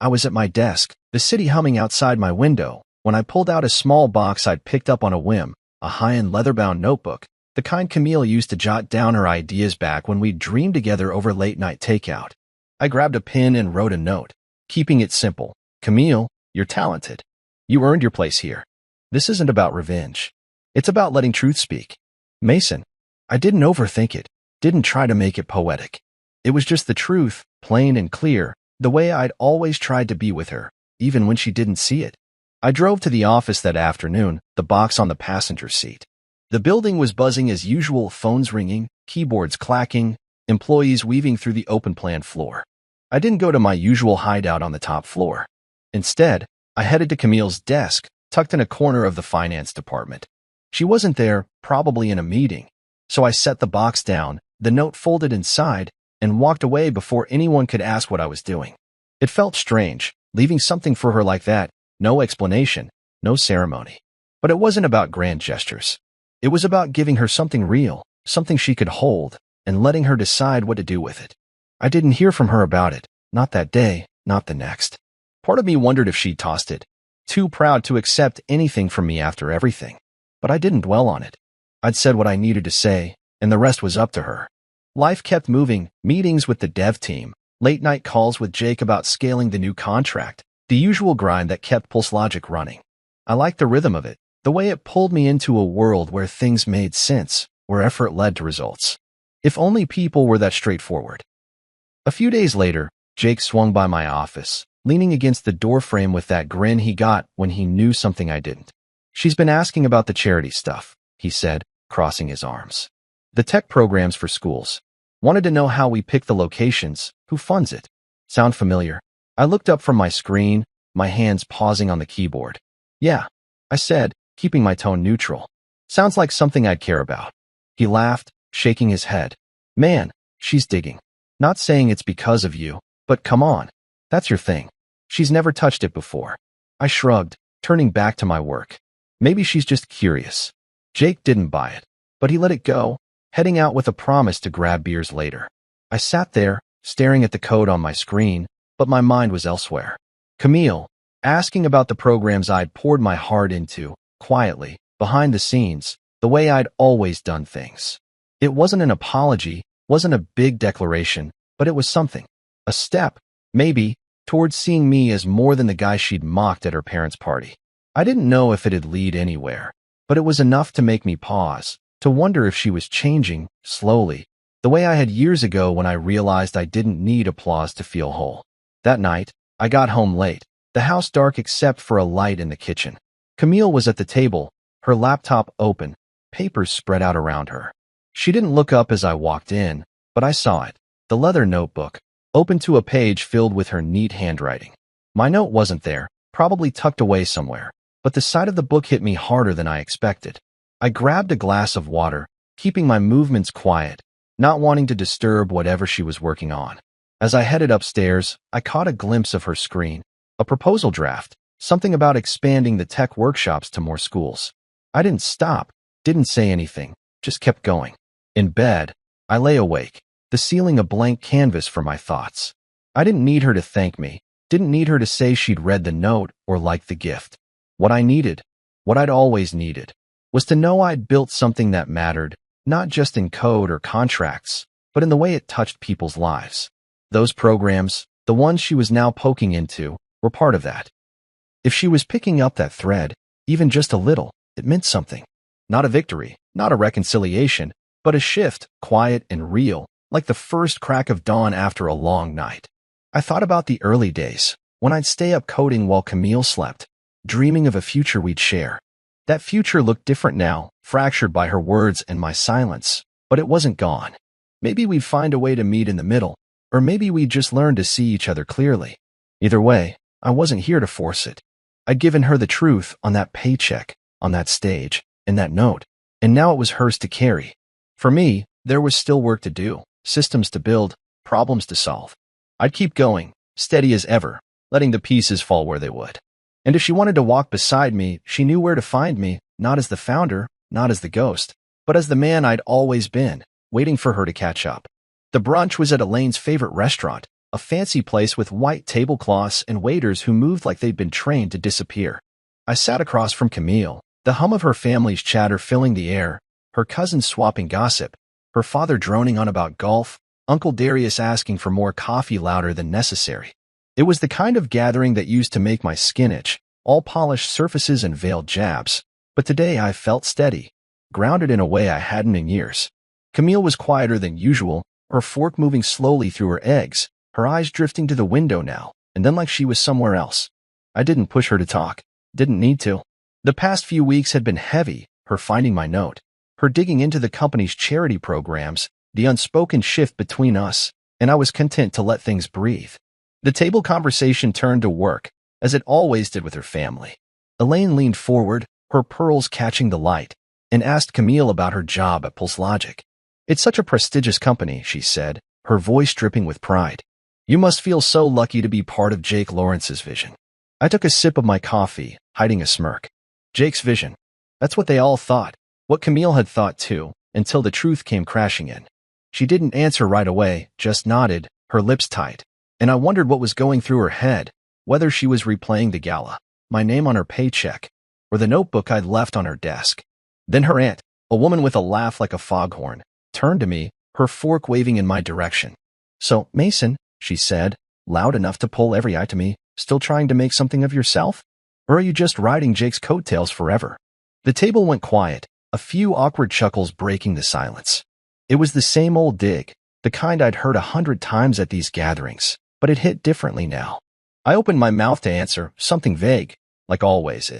I was at my desk, the city humming outside my window, when I pulled out a small box I'd picked up on a whim, a high-end leather-bound notebook, the kind Camille used to jot down her ideas back when we'd dreamed together over late-night takeout. I grabbed a pen and wrote a note, keeping it simple. "Camille, you're talented. You earned your place here. This isn't about revenge. It's about letting truth speak. Mason." I didn't overthink it, didn't try to make it poetic. It was just the truth, plain and clear, the way I'd always tried to be with her, even when she didn't see it. I drove to the office that afternoon, the box on the passenger seat. The building was buzzing as usual, phones ringing, keyboards clacking, employees weaving through the open-plan floor. I didn't go to my usual hideout on the top floor. Instead, I headed to Camille's desk, tucked in a corner of the finance department. She wasn't there, probably in a meeting, so I set the box down, the note folded inside, and walked away before anyone could ask what I was doing. It felt strange, leaving something for her like that, no explanation, no ceremony. But it wasn't about grand gestures. It was about giving her something real, something she could hold, and letting her decide what to do with it. I didn't hear from her about it, not that day, not the next. Part of me wondered if she'd tossed it, too proud to accept anything from me after everything. But I didn't dwell on it. I'd said what I needed to say, and the rest was up to her. Life kept moving, meetings with the dev team, late-night calls with Jake about scaling the new contract, the usual grind that kept PulseLogic running. I liked the rhythm of it, the way it pulled me into a world where things made sense, where effort led to results. If only people were that straightforward. A few days later, Jake swung by my office, leaning against the doorframe with that grin he got when he knew something I didn't. "She's been asking about the charity stuff," he said, crossing his arms. "The tech programs for schools. Wanted to know how we pick the locations, who funds it." Sound familiar? I looked up from my screen, my hands pausing on the keyboard. "Yeah," I said, keeping my tone neutral. "Sounds like something I'd care about." He laughed, shaking his head. "Man, she's digging. Not saying it's because of you, but come on. That's your thing. She's never touched it before." I shrugged, turning back to my work. Maybe she's just curious. Jake didn't buy it, but he let it go, heading out with a promise to grab beers later. I sat there, staring at the code on my screen, but my mind was elsewhere. Camille, asking about the programs I'd poured my heart into, quietly, behind the scenes, the way I'd always done things. It wasn't an apology, wasn't a big declaration, but it was something. A step, maybe, towards seeing me as more than the guy she'd mocked at her parents' party. I didn't know if it'd lead anywhere, but it was enough to make me pause, to wonder if she was changing, slowly, the way I had years ago when I realized I didn't need applause to feel whole. That night, I got home late, the house dark except for a light in the kitchen. Camille was at the table, her laptop open, papers spread out around her. She didn't look up as I walked in, but I saw it, the leather notebook, open to a page filled with her neat handwriting. My note wasn't there, probably tucked away somewhere, but the sight of the book hit me harder than I expected. I grabbed a glass of water, keeping my movements quiet, not wanting to disturb whatever she was working on. As I headed upstairs, I caught a glimpse of her screen, a proposal draft, something about expanding the tech workshops to more schools. I didn't stop, didn't say anything, just kept going. In bed, I lay awake, the ceiling a blank canvas for my thoughts. I didn't need her to thank me, didn't need her to say she'd read the note or liked the gift. What I needed, what I'd always needed, was to know I'd built something that mattered, not just in code or contracts, but in the way it touched people's lives. Those programs, the ones she was now poking into, were part of that. If she was picking up that thread, even just a little, it meant something. Not a victory, not a reconciliation, but a shift, quiet and real, like the first crack of dawn after a long night. I thought about the early days, when I'd stay up coding while Camille slept, dreaming of a future we'd share. That future looked different now, fractured by her words and my silence, but it wasn't gone. Maybe we'd find a way to meet in the middle, or maybe we'd just learn to see each other clearly. Either way, I wasn't here to force it. I'd given her the truth on that paycheck, on that stage, in that note, and now it was hers to carry. For me, there was still work to do, systems to build, problems to solve. I'd keep going, steady as ever, letting the pieces fall where they would. And if she wanted to walk beside me, she knew where to find me, not as the founder, not as the ghost, but as the man I'd always been, waiting for her to catch up. The brunch was at Elaine's favorite restaurant, a fancy place with white tablecloths and waiters who moved like they'd been trained to disappear. I sat across from Camille, the hum of her family's chatter filling the air, her cousins swapping gossip, her father droning on about golf, Uncle Darius asking for more coffee louder than necessary. It was the kind of gathering that used to make my skin itch, all polished surfaces and veiled jabs. But today I felt steady, grounded in a way I hadn't in years. Camille was quieter than usual, her fork moving slowly through her eggs, her eyes drifting to the window now, and then like she was somewhere else. I didn't push her to talk, didn't need to. The past few weeks had been heavy, her finding my note, her digging into the company's charity programs, the unspoken shift between us, and I was content to let things breathe. The table conversation turned to work, as it always did with her family. Elaine leaned forward, her pearls catching the light, and asked Camille about her job at PulseLogic. "It's such a prestigious company," she said, her voice dripping with pride. "You must feel so lucky to be part of Jake Lawrence's vision." I took a sip of my coffee, hiding a smirk. Jake's vision. That's what they all thought, what Camille had thought too, until the truth came crashing in. She didn't answer right away, just nodded, her lips tight. And I wondered what was going through her head, whether she was replaying the gala, my name on her paycheck, or the notebook I'd left on her desk. Then her aunt, a woman with a laugh like a foghorn, turned to me, her fork waving in my direction. "So, Mason," she said, loud enough to pull every eye to me, "still trying to make something of yourself? Or are you just riding Jake's coattails forever?" The table went quiet, a few awkward chuckles breaking the silence. It was the same old dig, the kind I'd heard 100 times at these gatherings, but it hit differently now. I opened my mouth to answer, something vague, like always.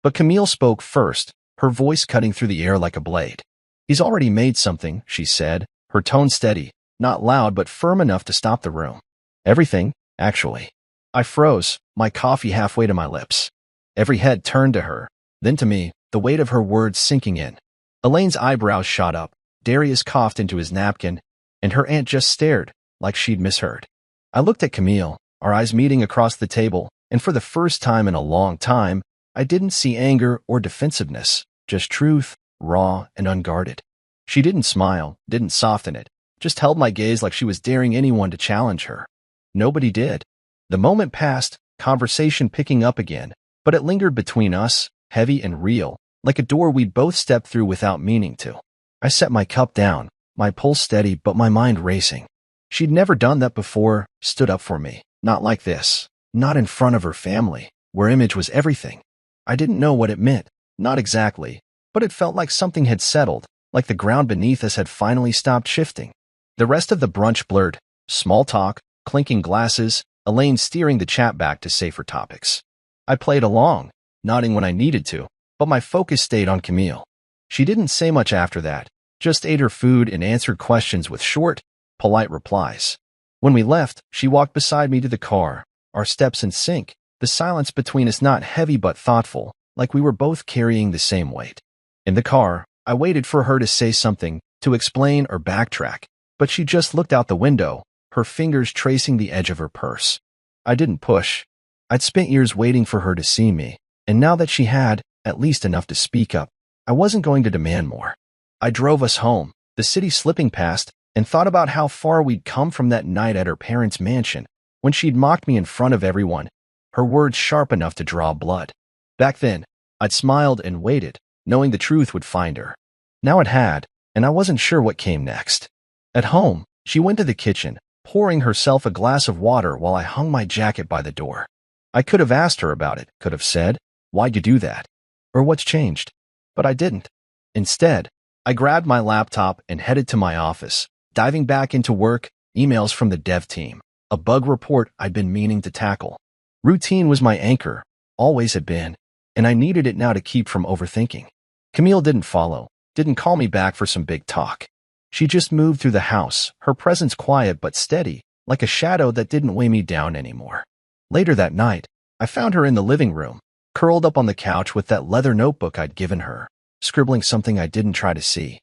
But Camille spoke first, her voice cutting through the air like a blade. "He's already made something," she said, her tone steady, not loud but firm enough to stop the room. "Everything, actually." I froze, my coffee halfway to my lips. Every head turned to her, then to me, the weight of her words sinking in. Elaine's eyebrows shot up, Darius coughed into his napkin, and her aunt just stared, like she'd misheard. I looked at Camille, our eyes meeting across the table, and for the first time in a long time, I didn't see anger or defensiveness, just truth, raw and unguarded. She didn't smile, didn't soften it, just held my gaze like she was daring anyone to challenge her. Nobody did. The moment passed, conversation picking up again, but it lingered between us, heavy and real, like a door we'd both stepped through without meaning to. I set my cup down, my pulse steady but my mind racing. She'd never done that before, stood up for me. Not like this. Not in front of her family, where image was everything. I didn't know what it meant, not exactly, but it felt like something had settled, like the ground beneath us had finally stopped shifting. The rest of the brunch blurred, small talk, clinking glasses, Elaine steering the chat back to safer topics. I played along, nodding when I needed to, but my focus stayed on Camille. She didn't say much after that, just ate her food and answered questions with short, polite replies. When we left, she walked beside me to the car, our steps in sync, the silence between us not heavy but thoughtful, like we were both carrying the same weight. In the car, I waited for her to say something, to explain or backtrack, but she just looked out the window, her fingers tracing the edge of her purse. I didn't push. I'd spent years waiting for her to see me, and now that she had, at least enough to speak up, I wasn't going to demand more. I drove us home, the city slipping past, and thought about how far we'd come from that night at her parents' mansion, when she'd mocked me in front of everyone, her words sharp enough to draw blood. Back then, I'd smiled and waited, knowing the truth would find her. Now it had, and I wasn't sure what came next. At home, she went to the kitchen, pouring herself a glass of water while I hung my jacket by the door. I could have asked her about it, could have said, "Why'd you do that?" Or "What's changed?" But I didn't. Instead, I grabbed my laptop and headed to my office, diving back into work, emails from the dev team, a bug report I'd been meaning to tackle. Routine was my anchor, always had been, and I needed it now to keep from overthinking. Camille didn't follow, didn't call me back for some big talk. She just moved through the house, her presence quiet but steady, like a shadow that didn't weigh me down anymore. Later that night, I found her in the living room, curled up on the couch with that leather notebook I'd given her, scribbling something I didn't try to see.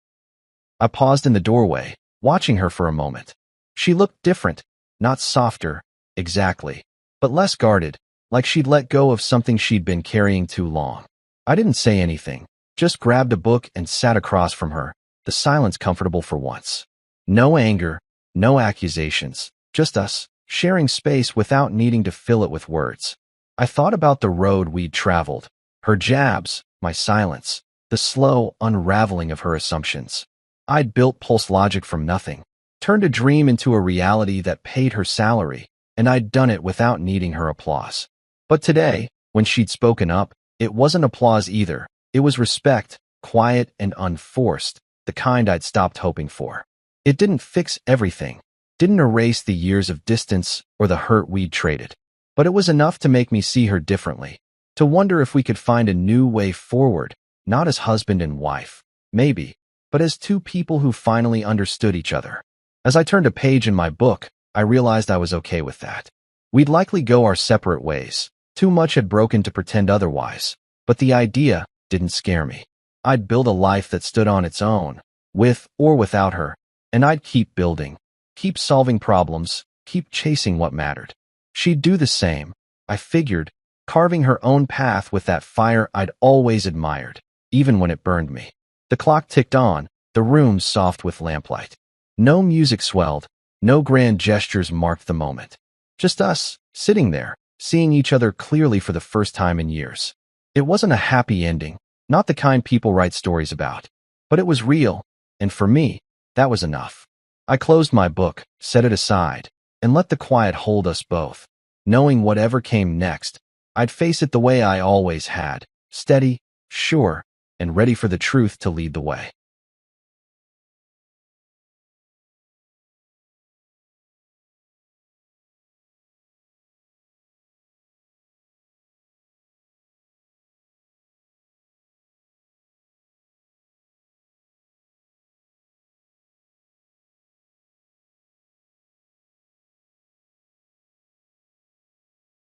I paused in the doorway, watching her for a moment. She looked different, not softer, exactly, but less guarded, like she'd let go of something she'd been carrying too long. I didn't say anything, just grabbed a book and sat across from her, the silence comfortable for once. No anger, no accusations, just us, sharing space without needing to fill it with words. I thought about the road we'd traveled, her jabs, my silence, the slow unraveling of her assumptions. I'd built pulse logic from nothing, turned a dream into a reality that paid her salary, and I'd done it without needing her applause. But today, when she'd spoken up, it wasn't applause either. It was respect, quiet and unforced, the kind I'd stopped hoping for. It didn't fix everything, didn't erase the years of distance or the hurt we'd traded, but it was enough to make me see her differently, to wonder if we could find a new way forward, not as husband and wife, maybe, but as two people who finally understood each other. As I turned a page in my book, I realized I was okay with that. We'd likely go our separate ways. Too much had broken to pretend otherwise, but the idea didn't scare me. I'd build a life that stood on its own, with or without her, and I'd keep building, keep solving problems, keep chasing what mattered. She'd do the same, I figured, carving her own path with that fire I'd always admired, even when it burned me. The clock ticked on, the room soft with lamplight. No music swelled, no grand gestures marked the moment. Just us, sitting there, seeing each other clearly for the first time in years. It wasn't a happy ending, not the kind people write stories about, but it was real, and for me, That was enough. I closed my book, set it aside, and let the quiet hold us both. Knowing whatever came next, I'd face it the way I always had, steady, sure, and ready for the truth to lead the way.